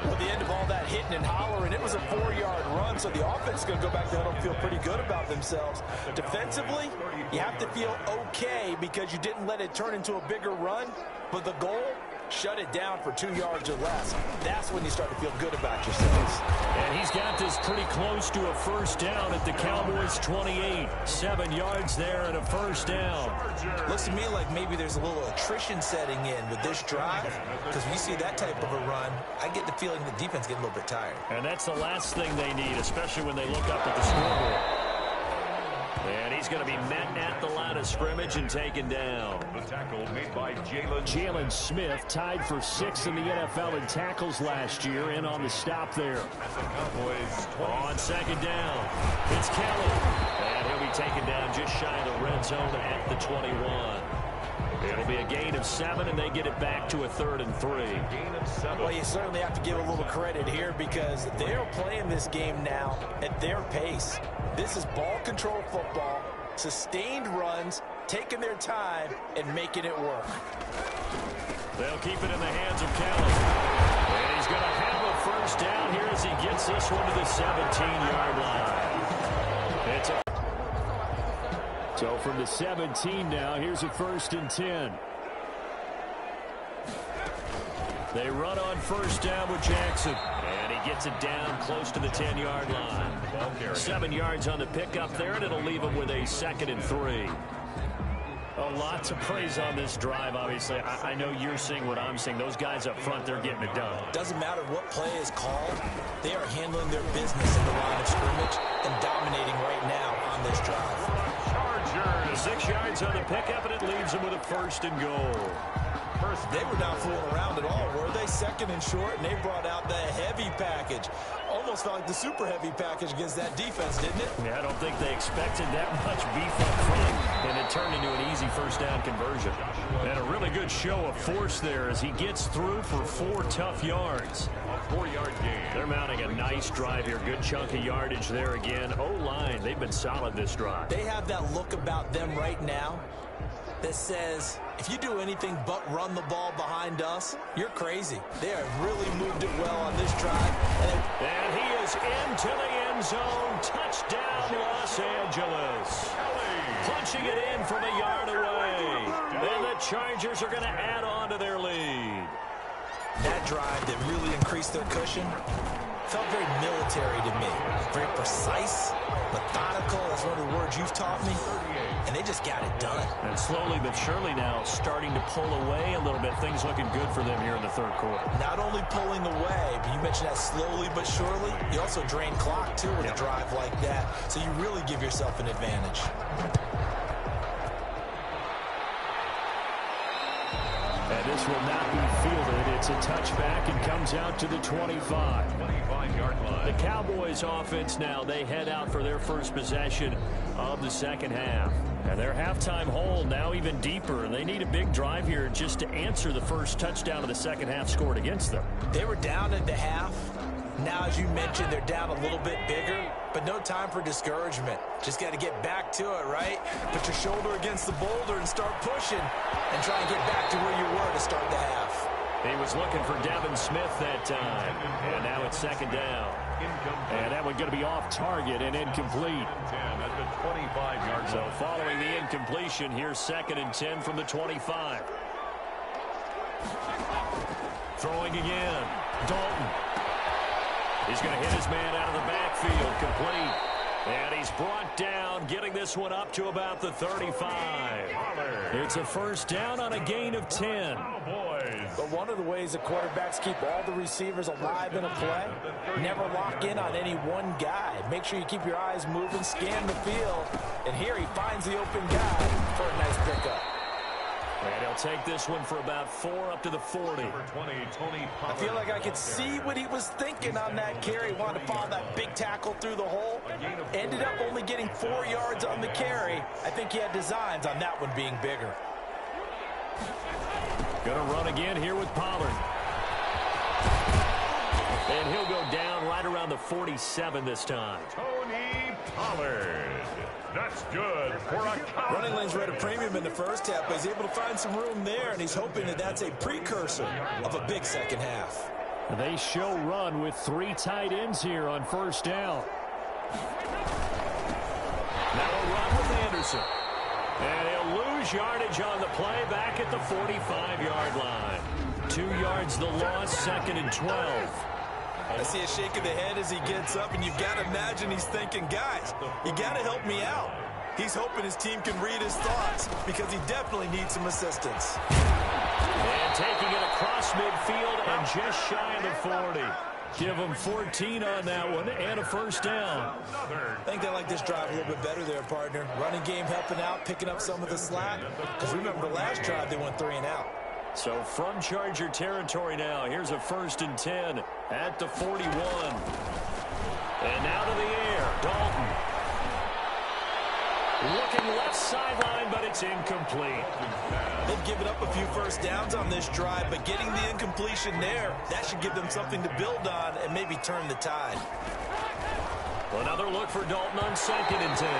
With the end of all that hitting and hollering, it was a 4-yard run, so the offense is going to go back there and feel pretty good about themselves. Defensively, you have to feel okay because you didn't let it turn into a bigger run, but the goal, shut it down for 2 yards or less. That's when you start to feel good about yourselves. And he's got this pretty close to a first down at the Cowboys' 28. 7 yards there and a first down. Looks to me like maybe there's a little attrition setting in with this drive because when you see that type of a run, I get the feeling the defense getting a little bit tired. And that's the last thing they need, especially when they look up at the scoreboard. And he's going to be met at the line of scrimmage and taken down. The tackle made by Jalen Smith, tied for 6th in the NFL in tackles last year, and on the stop there. At the Cowboys' On second down, it's Kelly. And he'll be taken down just shy of the red zone at the 21. It'll be a gain of 7, and they get it back to a 3rd and 3. gain of 7. Well, you certainly have to give a little credit here because they're playing this game now at their pace. This is ball control football, sustained runs, taking their time, and making it work. They'll keep it in the hands of Kelly. And he's going to have a first down here as he gets this one to the 17-yard line. So from the 17 now, here's a 1st and 10. They run on first down with Jackson. And he gets it down close to the 10-yard line. 7 yards on the pickup there, and it'll leave him with a 2nd and 3. Oh, lots of praise on this drive, obviously. I know you're seeing what I'm seeing. Those guys up front, they're getting it done. Doesn't matter what play is called. They are handling their business in the line of scrimmage and dominating right now on this drive. Chargers, 6 yards on the pickup, and it leaves them with a 1st and goal. first. They were not fooling around at all, were they? Second and short, and they brought out the heavy package. Almost felt like the super heavy package against that defense, didn't it? Yeah, I don't think they expected that much beef up front, and it turned into an easy first down conversion. And a really good show of force there as he gets through for 4 tough yards. A 4-yard gain. They're mounting a nice drive here. Good chunk of yardage there again. O-line, they've been solid this drive. They have that look about them right now that says, if you do anything but run the ball behind us, you're crazy. They have really moved it well on this drive. And he is into the end zone. Touchdown, Los Angeles. Punching it in from a yard away. And the Chargers are going to add on to their lead. That drive that really increased their cushion felt very military to me. Very precise, methodical. That's one of the words you've taught me. And they just got it done. And slowly but surely now starting to pull away a little bit. Things looking good for them here in the third quarter. Not only pulling away, but you mentioned that slowly but surely. You also drain clock, too, with a drive like that. So you really give yourself an advantage. And this will not be fielded. It's a touchback and comes out to the 25. 25-yard line. The Cowboys offense now, they head out for their first possession of the second half. And their halftime hole now even deeper. And they need a big drive here just to answer the first touchdown of the second half scored against them. They were down at the half. Now, as you mentioned, they're down a little bit bigger, but no time for discouragement. Just got to get back to it, right? Put your shoulder against the boulder and start pushing and try and get back to where you were to start the half. He was looking for Devin Smith that time. And now it's second down. And that one going to be off target and incomplete. 10 at the 25-yard line. So following the incompletion, here's second and 10 from the 25. Throwing again. Dalton. He's going to hit his man out of the backfield, complete. And he's brought down, getting this one up to about the 35. It's a first down on a gain of 10. But one of the ways the quarterbacks keep all the receivers alive in a play, never lock in on any one guy. Make sure you keep your eyes moving, scan the field. And here he finds the open guy for a nice pickup. And he'll take this one for about 4 up to the 40. I feel like I could see what he was thinking on that carry. Wanted to follow that big tackle through the hole. Ended up only getting 4 yards on the carry. I think he had designs on that one being bigger. Gonna run again here with Pollard. And he'll go down right around the 47 this time. Tony Pollard. That's good for a Cowboy. Running lanes were at a premium in the first half, but he's able to find some room there, and he's hoping that that's a precursor of a big second half. They show run with 3 tight ends here on first down. Now a run with Anderson. And he'll lose yardage on the play back at the 45-yard line. 2 yards the loss, second and 12. I see a shake of the head as he gets up, and you've got to imagine he's thinking, guys, you got to help me out. He's hoping his team can read his thoughts because he definitely needs some assistance. And taking it across midfield and just shy of the 40. Give him 14 on that one and a first down. I think they like this drive a little bit better there, partner. Running game helping out, picking up some of the slack. Because remember the last drive, they went 3 and out. So from Charger territory now, here's a first and 10 at the 41. And now to the air, Dalton. Looking left sideline, but it's incomplete. They've given up a few first downs on this drive, but getting the incompletion there, that should give them something to build on and maybe turn the tide. Another look for Dalton on second and 10.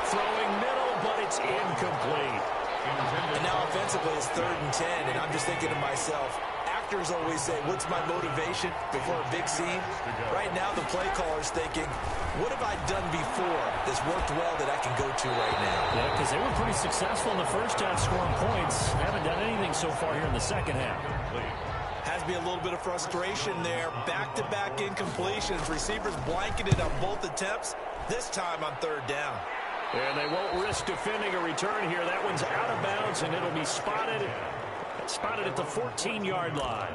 Throwing middle, but it's incomplete. And now offensively it's 3rd and 10, and I'm just thinking to myself, actors always say, what's my motivation before a big scene? Right now the play caller's thinking, what have I done before that's worked well that I can go to right now? Yeah, because they were pretty successful in the first half scoring points. Haven't done anything so far here in the second half. Has to be a little bit of frustration there. Back-to-back incompletions. Receivers blanketed on both attempts, this time on 3rd down. And they won't risk defending a return here. That one's out of bounds, and it'll be spotted at the 14-yard line.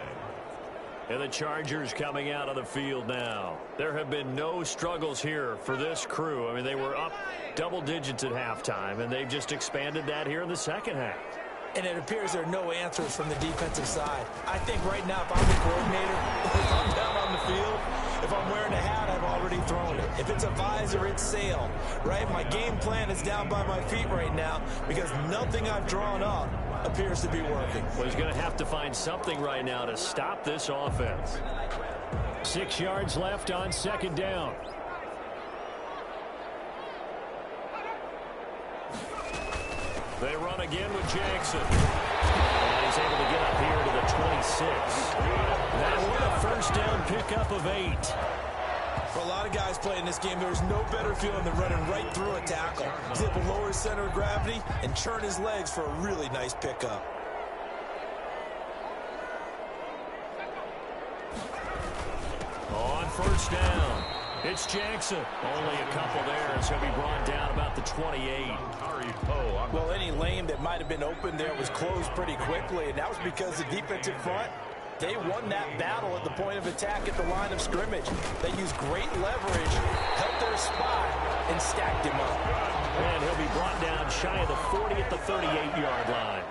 And the Chargers coming out of the field now. There have been no struggles here for this crew. I mean, they were up double digits at halftime, and they've just expanded that here in the second half. and it appears there are no answers from the defensive side. I think right now, if I'm the coordinator, if I'm down on the field, if I'm wearing a hat, I've already thrown it. If it's a visor, it's sailed, right? My game plan is down by my feet right now because nothing I've drawn up appears to be working. Well, he's going to have to find something right now to stop this offense. 6 yards left on second down. They run again with Jackson. And he's able to get up here to the 26. That one a first down pickup of 8. For a lot of guys playing this game, there's no better feeling than running right through a tackle. He's able to lower his center of gravity and churn his legs for a really nice pickup. On first down, it's Jackson. Only a couple there as he'll be brought down about the 28. Well, any lane that might have been open there was closed pretty quickly, and that was because the defensive front, they won that battle at the point of attack at the line of scrimmage. They used great leverage, held their spot, and stacked him up. And he'll be brought down shy of the 40 at the 38-yard line.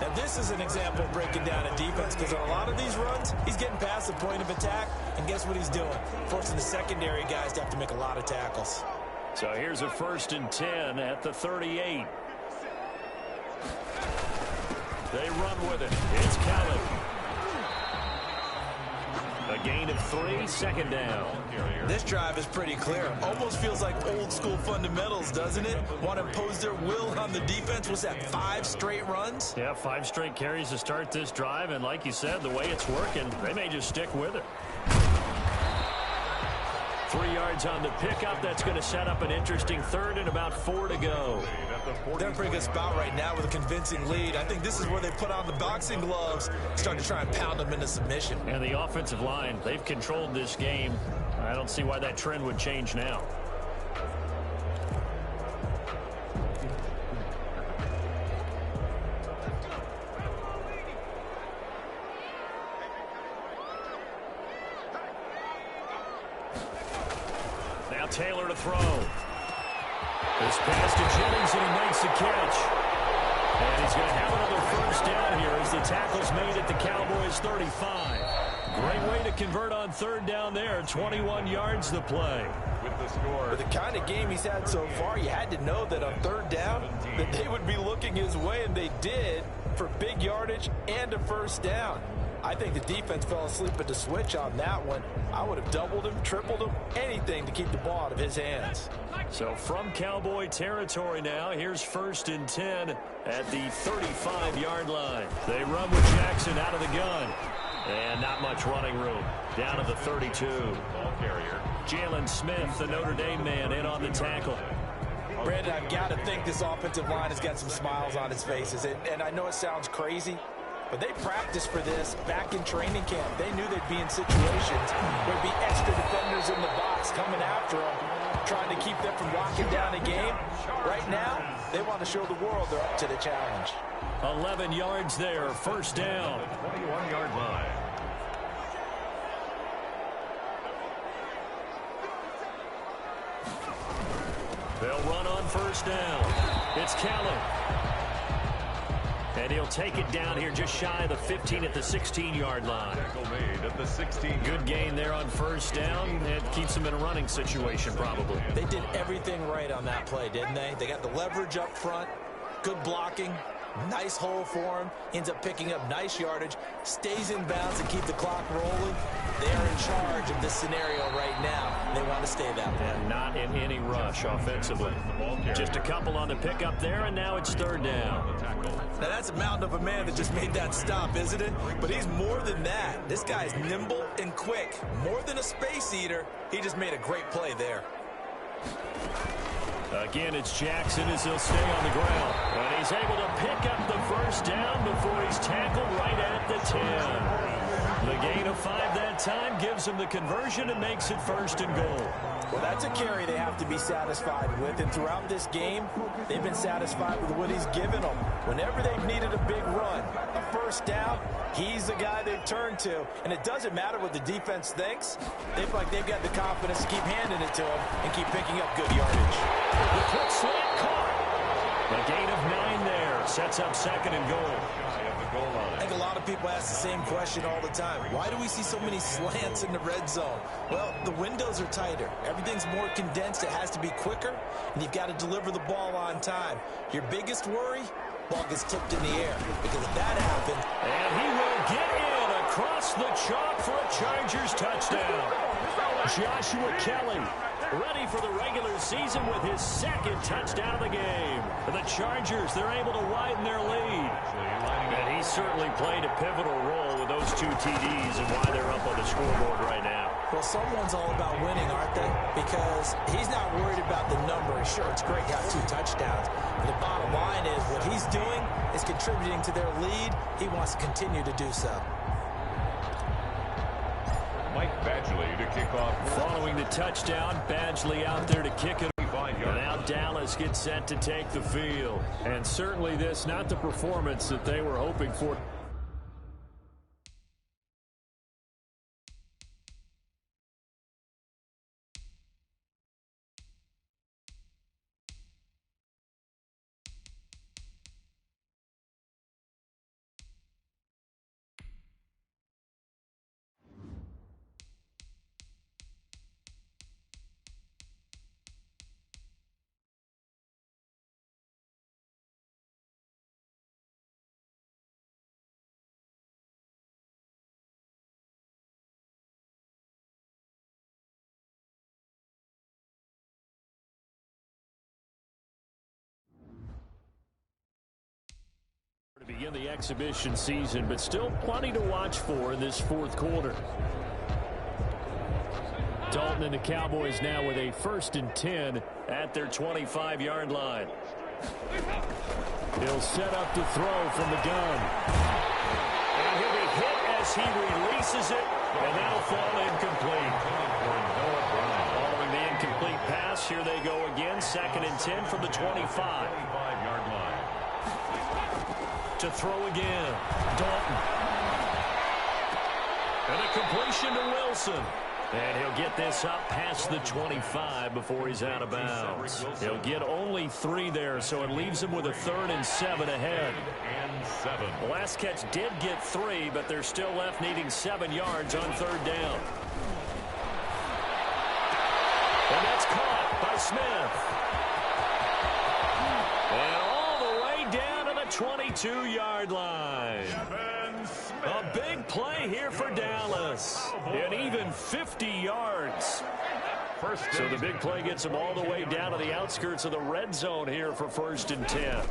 Now, this is an example of breaking down a defense because on a lot of these runs, he's getting past the point of attack, and guess what he's doing? Forcing the secondary guys to have to make a lot of tackles. So here's a first and 10 at the 38. They run with it. It's Kelly. A gain of 3, second down. This drive is pretty clear. Almost feels like old school fundamentals, doesn't it? Want to impose their will on the defense. Was that 5 straight runs? Yeah, 5 straight carries to start this drive. And like you said, the way it's working, they may just stick with it. 3 yards on the pickup. That's going to set up an interesting third and about 4 to go. They're in a pretty good spot right now with a convincing lead. I think this is where they put on the boxing gloves, start to try and pound them into submission. And the offensive line, they've controlled this game. I don't see why that trend would change now. Now Taylor to throw. This pass to Jennings, and he makes the catch. And he's going to have another first down here as the tackle's made at the Cowboys' 35. Great way to convert on third down there. 21 yards to play. With the score. With the kind of game he's had so far, you had to know that on third down that they would be looking his way, and they did for big yardage and a first down. I think the defense fell asleep at the switch on that one. I would have doubled him, tripled him, anything to keep the ball out of his hands. So from Cowboy territory now, here's first and 10 at the 35-yard line. They run with Jackson out of the gun. And not much running room. Down to the 32. Ball carrier. Jalen Smith, the Notre Dame man, in on the tackle. Brandon, I've got to think this offensive line has got some smiles on its faces. And I know it sounds crazy, but they practiced for this back in training camp. They knew they'd be in situations where there'd be extra defenders in the box coming after them, trying to keep them from locking down a game. Right now, they want to show the world they're up to the challenge. 11 yards there, first down. 21-yard line. They'll run on first down. It's Kelly. And he'll take it down here just shy of the 15 at the 16-yard line. Tackle made at the 16. Good gain there on first down. It keeps them in a running situation probably. They did everything right on that play, didn't they? They got the leverage up front, good blocking, nice hole for him, ends up picking up nice yardage, stays in bounds and keep the clock rolling. They're in charge of this scenario right now. They want to stay that way. And not in any rush offensively. Just a couple on the pickup there, and now it's third down. Now that's a mountain of a man that just made that stop, isn't it? But he's more than that. This guy's nimble and quick. More than a space eater, he just made a great play there. Again, it's Jackson as he'll stay on the ground. And he's able to pick up the first down before he's tackled right at the 10. The gain of 5 that time gives him the conversion and makes it first and goal. Well, that's a carry they have to be satisfied with. And throughout this game, they've been satisfied with what he's given them. Whenever they've needed a big run, a first down, he's the guy they've turned to. And it doesn't matter what the defense thinks. They feel like they've got the confidence to keep handing it to him and keep picking up good yardage. The quick slant caught. A gain of 9 there. there. Sets up second and goal. I think a lot of people ask the same question all the time. Why do we see so many slants in the red zone? Well, the windows are tighter. Everything's more condensed. It has to be quicker, and you've got to deliver the ball on time. Your biggest worry? Ball gets tipped in the air, because if that happened... And he will get in across the chalk for a Chargers touchdown. Joshua Kelly, ready for the regular season with his second touchdown of the game. The Chargers, they're able to widen their lead. And he certainly played a pivotal role with those 2 TDs and why they're up on the scoreboard right now. Well, someone's all about winning, aren't they? Because he's not worried about the number. Sure, it's great to have 2 touchdowns. But the bottom line is what he's doing is contributing to their lead. He wants to continue to do so. Mike Badgley to kick off. Following the touchdown, Badgley out there to kick it. And now Dallas gets set to take the field. And certainly this, not the performance that they were hoping for. To begin the exhibition season, but still plenty to watch for in this fourth quarter. Dalton and the Cowboys now with a 1st and 10 at their 25-yard line. He'll set up to throw from the gun. And he'll be hit as he releases it, and that'll fall incomplete. Following the incomplete pass, here they go again, 2nd and 10 from the 25-yard line. To throw again, Dalton. And a completion to Wilson. And he'll get this up past the 25 before he's out of bounds. He'll get only 3 there, so it leaves him with a 3rd and 7 ahead. The last catch did get 3, but they're still left needing 7 yards on 3rd down. And that's caught by Smith. And all the way down to the 22-yard line. A big play here for Dallas. And even 50 yards. So the big play gets them all the way down to the outskirts of the red zone here for 1st and 10.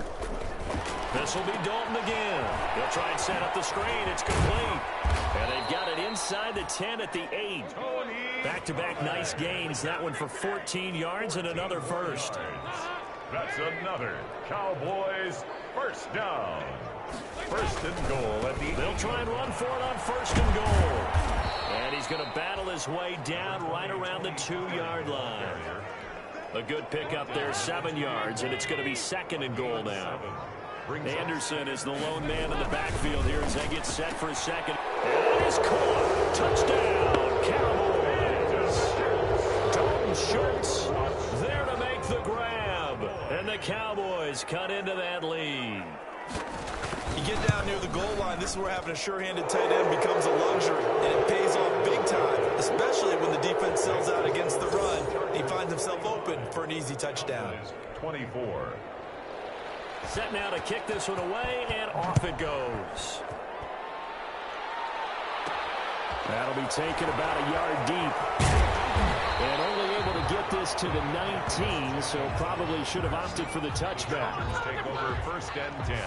This will be Dalton again. He'll try and set up the screen. It's complete. And they've got it inside the 10 at the 8. Back-to-back nice gains. That one for 14 yards and another first. That's another Cowboys first down. 1st and goal at the... They'll try and run for it on 1st and goal. And he's going to battle his way down right around the 2-yard line. A good pickup there, 7 yards, and it's going to be 2nd and goal now. Anderson is the lone man in the backfield here as they get set for a second. And it is caught. Touchdown, Cowboys. Dalton Schultz there to make the grab. And the Cowboys cut into that lead. You get down near the goal line, this is where having a sure-handed tight end becomes a luxury, and it pays off big time, especially when the defense sells out against the run. He finds himself open for an easy touchdown. 24. Set now to kick this one away, and off it goes. That'll be taken about a yard deep. And only able to get this to the 19, so probably should have opted for the touchback. Take over 1st and 10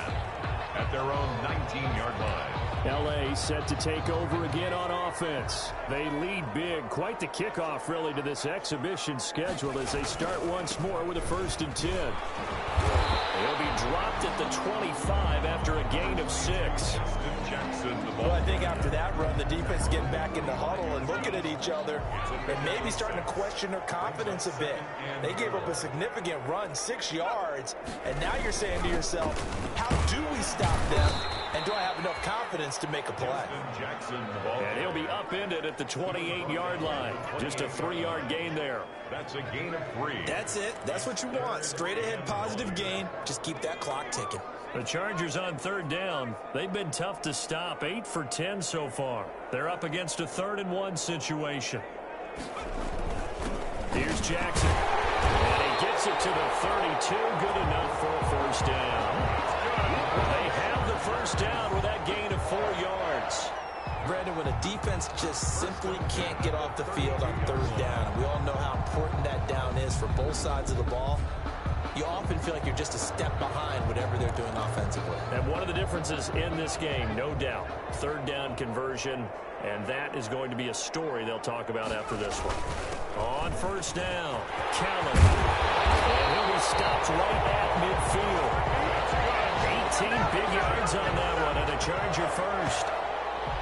at their own 19-yard line. L.A. set to take over again on offense. They lead big. Quite the kickoff, really, to this exhibition schedule as they start once more with a 1st and 10. They'll be dropped at the 25 after a gain of 6. Well, I think after that run, the defense getting back in the huddle and looking at each other and maybe starting to question their confidence a bit. They gave up a significant run, 6 yards, and now you're saying to yourself, how do we stop them? And do I have enough confidence to make a play? And he'll be upended at the 28-yard line. Just a 3-yard gain there. That's a gain of 3. That's it. That's what you want. Straight ahead positive gain. Just keep that clock ticking. The Chargers on 3rd down. They've been tough to stop. 8 for 10 so far. They're up against a 3rd-and-1 situation. Here's Jackson. And he gets it to the 32. Good enough for a 1st down. They have the 1st down with that gain of 4 yards. Brandon, when a defense just simply can't get off the field on 3rd down, we all know how important that down is for both sides of the ball. You often feel like you're just a step behind whatever they're doing offensively. And one of the differences in this game, no doubt, 3rd down conversion, and that is going to be a story they'll talk about after this one. On 1st down, Callan. And he'll be stopped right at midfield. 18 big yards on that one, and a Charger first.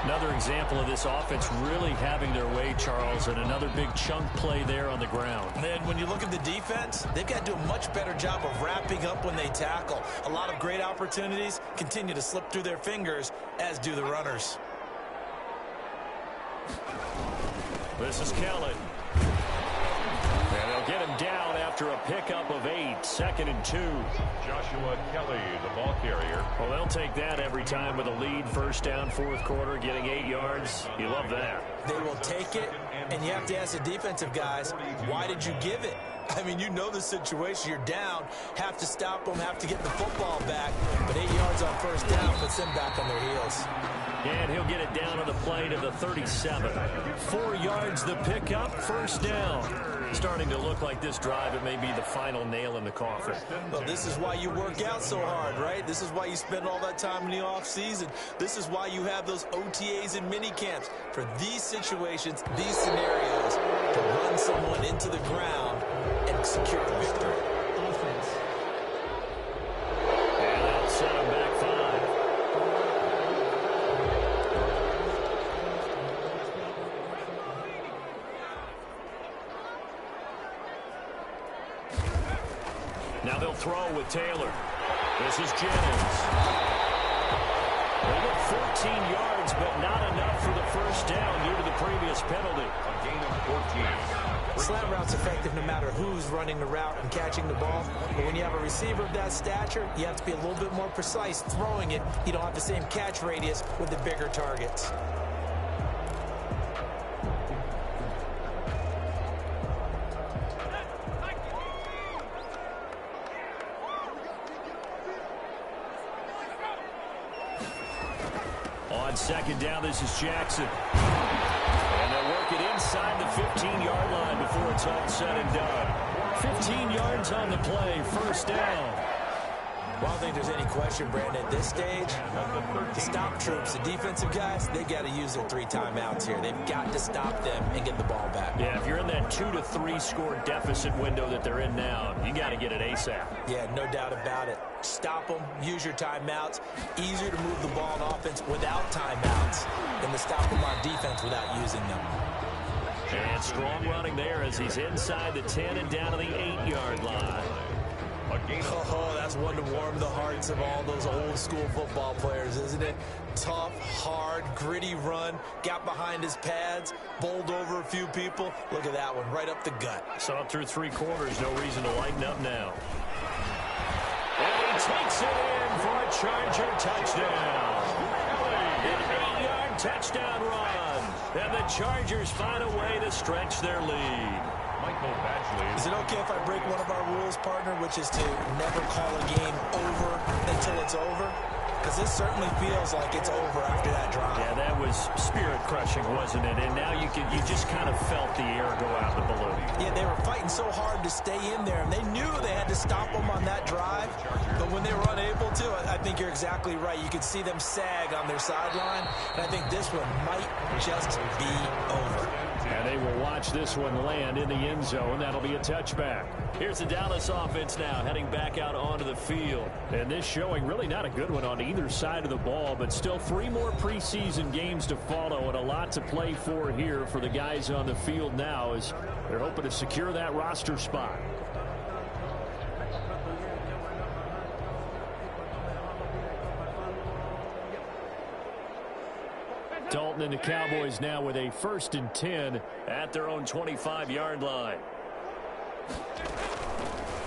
Another example of this offense really having their way, Charles, and another big chunk play there on the ground. And then when you look at the defense, they've got to do a much better job of wrapping up when they tackle. A lot of great opportunities continue to slip through their fingers, as do the runners. This is Kelly. And they'll get him down after a pickup of 8, 2nd and 2. Joshua Kelly, the ball carrier. Well, they'll take that every time with a lead. 1st down, 4th quarter, getting 8 yards. You love that. They will take it, and you have to ask the defensive guys, why did you give it? I mean, you know the situation. You're down, have to stop them, have to get the football back. But 8 yards on 1st down puts them back on their heels. And he'll get it down on the play to the 37. 4 yards the pickup, 1st down. Starting to look like this drive, it may be the final nail in the coffin. Well, this is why you work out so hard, right? This is why you spend all that time in the offseason. This is why you have those OTAs and mini camps. For these situations, these scenarios, to run someone into the ground and secure a victory. And that'll set him back 5. Now they'll throw with Taylor. This is Jennings. They get 14 yards, but not enough for the 1st down due to the previous penalty. A gain of 14. Slant route's effective no matter who's running the route and catching the ball. But when you have a receiver of that stature, you have to be a little bit more precise throwing it. You don't have the same catch radius with the bigger targets. On 2nd down, this is Jackson. And they'll work it inside the 15-yard line before it's all said and done. 15 yards on the play, 1st down. Well, I don't think there's any question, Brandon, at this stage, the stop troops, the defensive guys, they got to use their 3 timeouts here. They've got to stop them and get the ball back. Yeah, if you're in that 2 to 3 score deficit window that they're in now, you got to get it ASAP. Yeah, no doubt about it. Stop them, use your timeouts. Easier to move the ball on offense without timeouts than to stop them on defense without using them. And strong running there as he's inside the 10 and down to the 8-yard line. Oh, that's one to warm the hearts of all those old school football players, isn't it? Tough, hard, gritty run, got behind his pads, bowled over a few people. Look at that one, right up the gut. So up through 3 quarters, no reason to lighten up now. And he takes it in for a Charger touchdown. An 8-yard touchdown run. And the Chargers find a way to stretch their lead. Is it okay if I break one of our rules, partner, which is to never call a game over until it's over? Because this certainly feels like it's over after that drive. Yeah, that was spirit-crushing, wasn't it? And now you just kind of felt the air go out the balloon. Yeah, they were fighting so hard to stay in there, and they knew they had to stop them on that drive. But when they were unable to, I think you're exactly right. You could see them sag on their sideline, and I think this one might just be over. And they will watch this one land in the end zone. That'll be a touchback. Here's the Dallas offense now heading back out onto the field. And this showing really not a good one on either side of the ball, but still 3 more preseason games to follow and a lot to play for here for the guys on the field now as they're hoping to secure that roster spot. Dalton and the Cowboys now with a 1st and 10 at their own 25-yard line.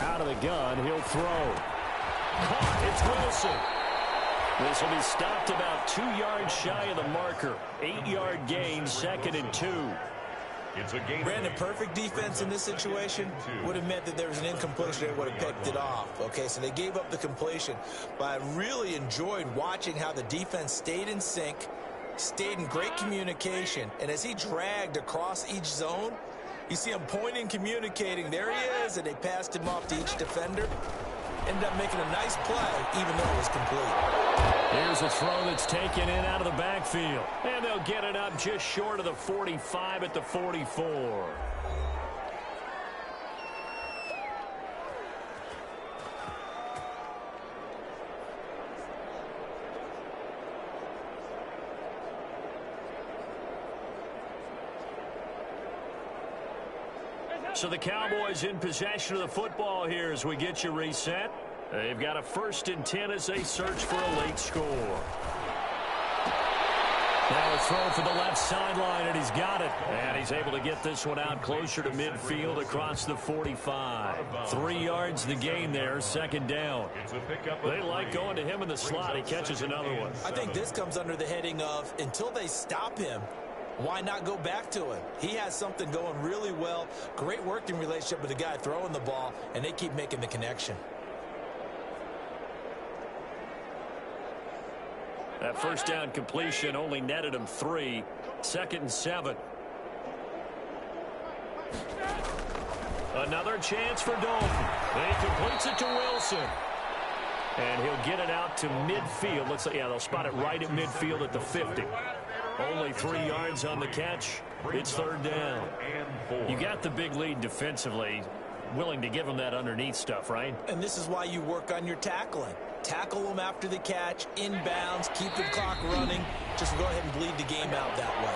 Out of the gun, he'll throw. Caught, it's Wilson. This will be stopped about 2 yards shy of the marker. 8-yard gain, 2nd and 2. It's a game. Brandon, perfect defense in this situation would have meant that there was an incompletion. They would have picked it off. Okay, so they gave up the completion. But I really enjoyed watching how the defense stayed in sync, stayed in great communication. And as he dragged across each zone, you see him pointing, communicating. There he is, and they passed him off to each defender. Ended up making a nice play, even though it was complete. Here's a throw that's taken in out of the backfield. And they'll get it up just short of the 45 at the 44. So the Cowboys in possession of the football here as we get you reset. They've got a 1st and 10 as they search for a late score. Now a throw for the left sideline, and he's got it. And he's able to get this one out closer to midfield across the 45. 3 yards the gain there, 2nd down. They like going to him in the slot. He catches another one. I think this comes under the heading of until they stop him, why not go back to him? He has something going really well. Great working relationship with the guy throwing the ball, and they keep making the connection. That 1st down completion only netted him 3. 2nd and 7. Another chance for Dalton. He completes it to Wilson. And he'll get it out to midfield. Looks like, yeah, they'll spot it right at midfield at the 50. Only 3 yards on the catch. It's 3rd down. You got the big lead defensively. Willing to give them that underneath stuff, right? And this is why you work on your tackling. Tackle them after the catch, inbounds, keep the clock running. Just go ahead and bleed the game out that way.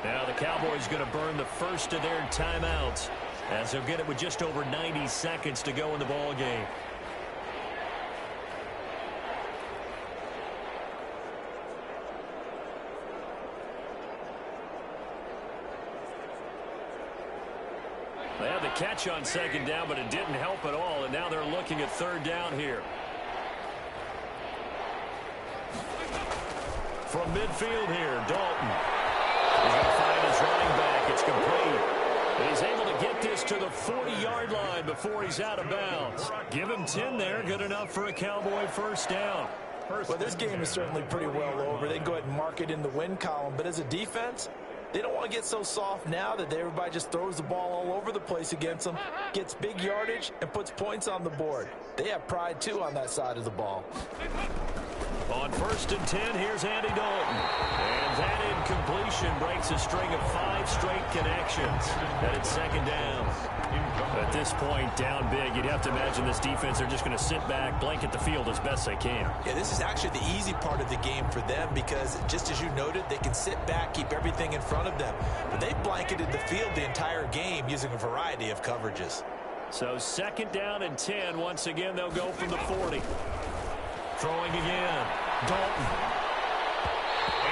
Now the Cowboys going to burn the first of their timeouts as they'll get it with just over 90 seconds to go in the ball game. They had the catch on 2nd down, but it didn't help at all, and now they're looking at 3rd down here. From midfield here, Dalton. He's going to find his running back. It's complete. And he's able to get this to the 40-yard line before he's out of bounds. Give him 10 there. Good enough for a Cowboy 1st down. Well, this game is certainly pretty well over. They can go ahead and mark it in the win column. But as a defense, they don't want to get so soft now that everybody just throws the ball all over the place against them, gets big yardage, and puts points on the board. They have pride, too, on that side of the ball. On 1st and 10, here's Andy Dalton. And that incompletion breaks a string of 5 straight connections. And it's 2nd down. At this point, down big, you'd have to imagine this defense, they're just going to sit back, blanket the field as best they can. Yeah, this is actually the easy part of the game for them because, just as you noted, they can sit back, keep everything in front of them. But they've blanketed the field the entire game using a variety of coverages. So 2nd down and 10. Once again, they'll go from the 40. Throwing again. Dalton.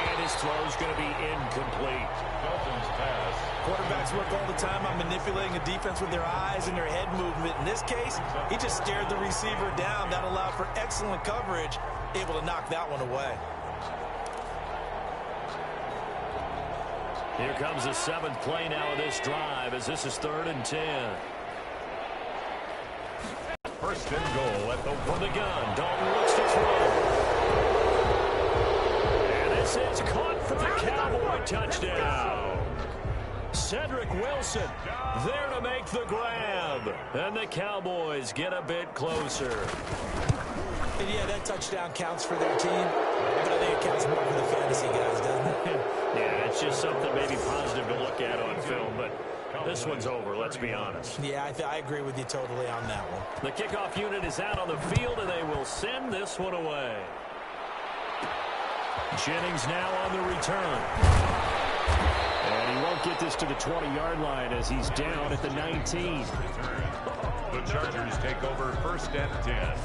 And his throw's going to be incomplete. Dalton's pass. Quarterbacks work all the time on manipulating the defense with their eyes and their head movement. In this case, he just stared the receiver down. That allowed for excellent coverage, able to knock that one away. Here comes the 7th play now of this drive as this is 3rd and 10. 1st and goal at the from the gun. Dalton looks to throw. And this is caught for the Cowboy touchdown. Cedric Wilson there to make the grab. And the Cowboys get a bit closer. And yeah, that touchdown counts for their team, but I think it counts more for the fantasy guys, doesn't it? Yeah, it's just something maybe positive to look at on film, but this one's over, let's be honest. Yeah, I agree with you totally on that one. The kickoff unit is out on the field, and they will send this one away. Jennings now on the return. And he won't get this to the 20-yard line as he's down at the 19. The Chargers take over 1st and 10.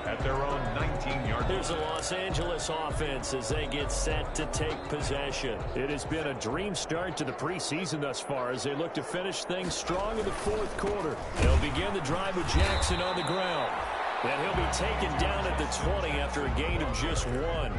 at their own 19-yard line. Here's the Los Angeles offense as they get set to take possession. It has been a dream start to the preseason thus far as they look to finish things strong in the fourth quarter. They'll begin the drive with Jackson on the ground. And he'll be taken down at the 20 after a gain of just 1.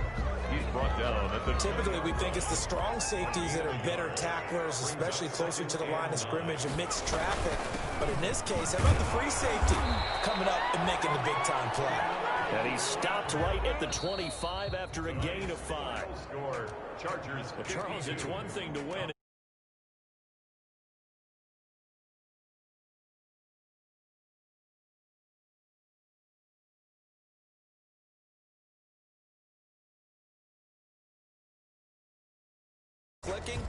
He's brought down at the... Typically, we think it's the strong safeties that are better tacklers, especially closer to the line of scrimmage amidst traffic. But in this case, how about the free safety coming up and making the big-time play? And he stopped right at the 25 after a gain of 5. Score, Chargers. Well, Charles, it's one thing to win. Clicking,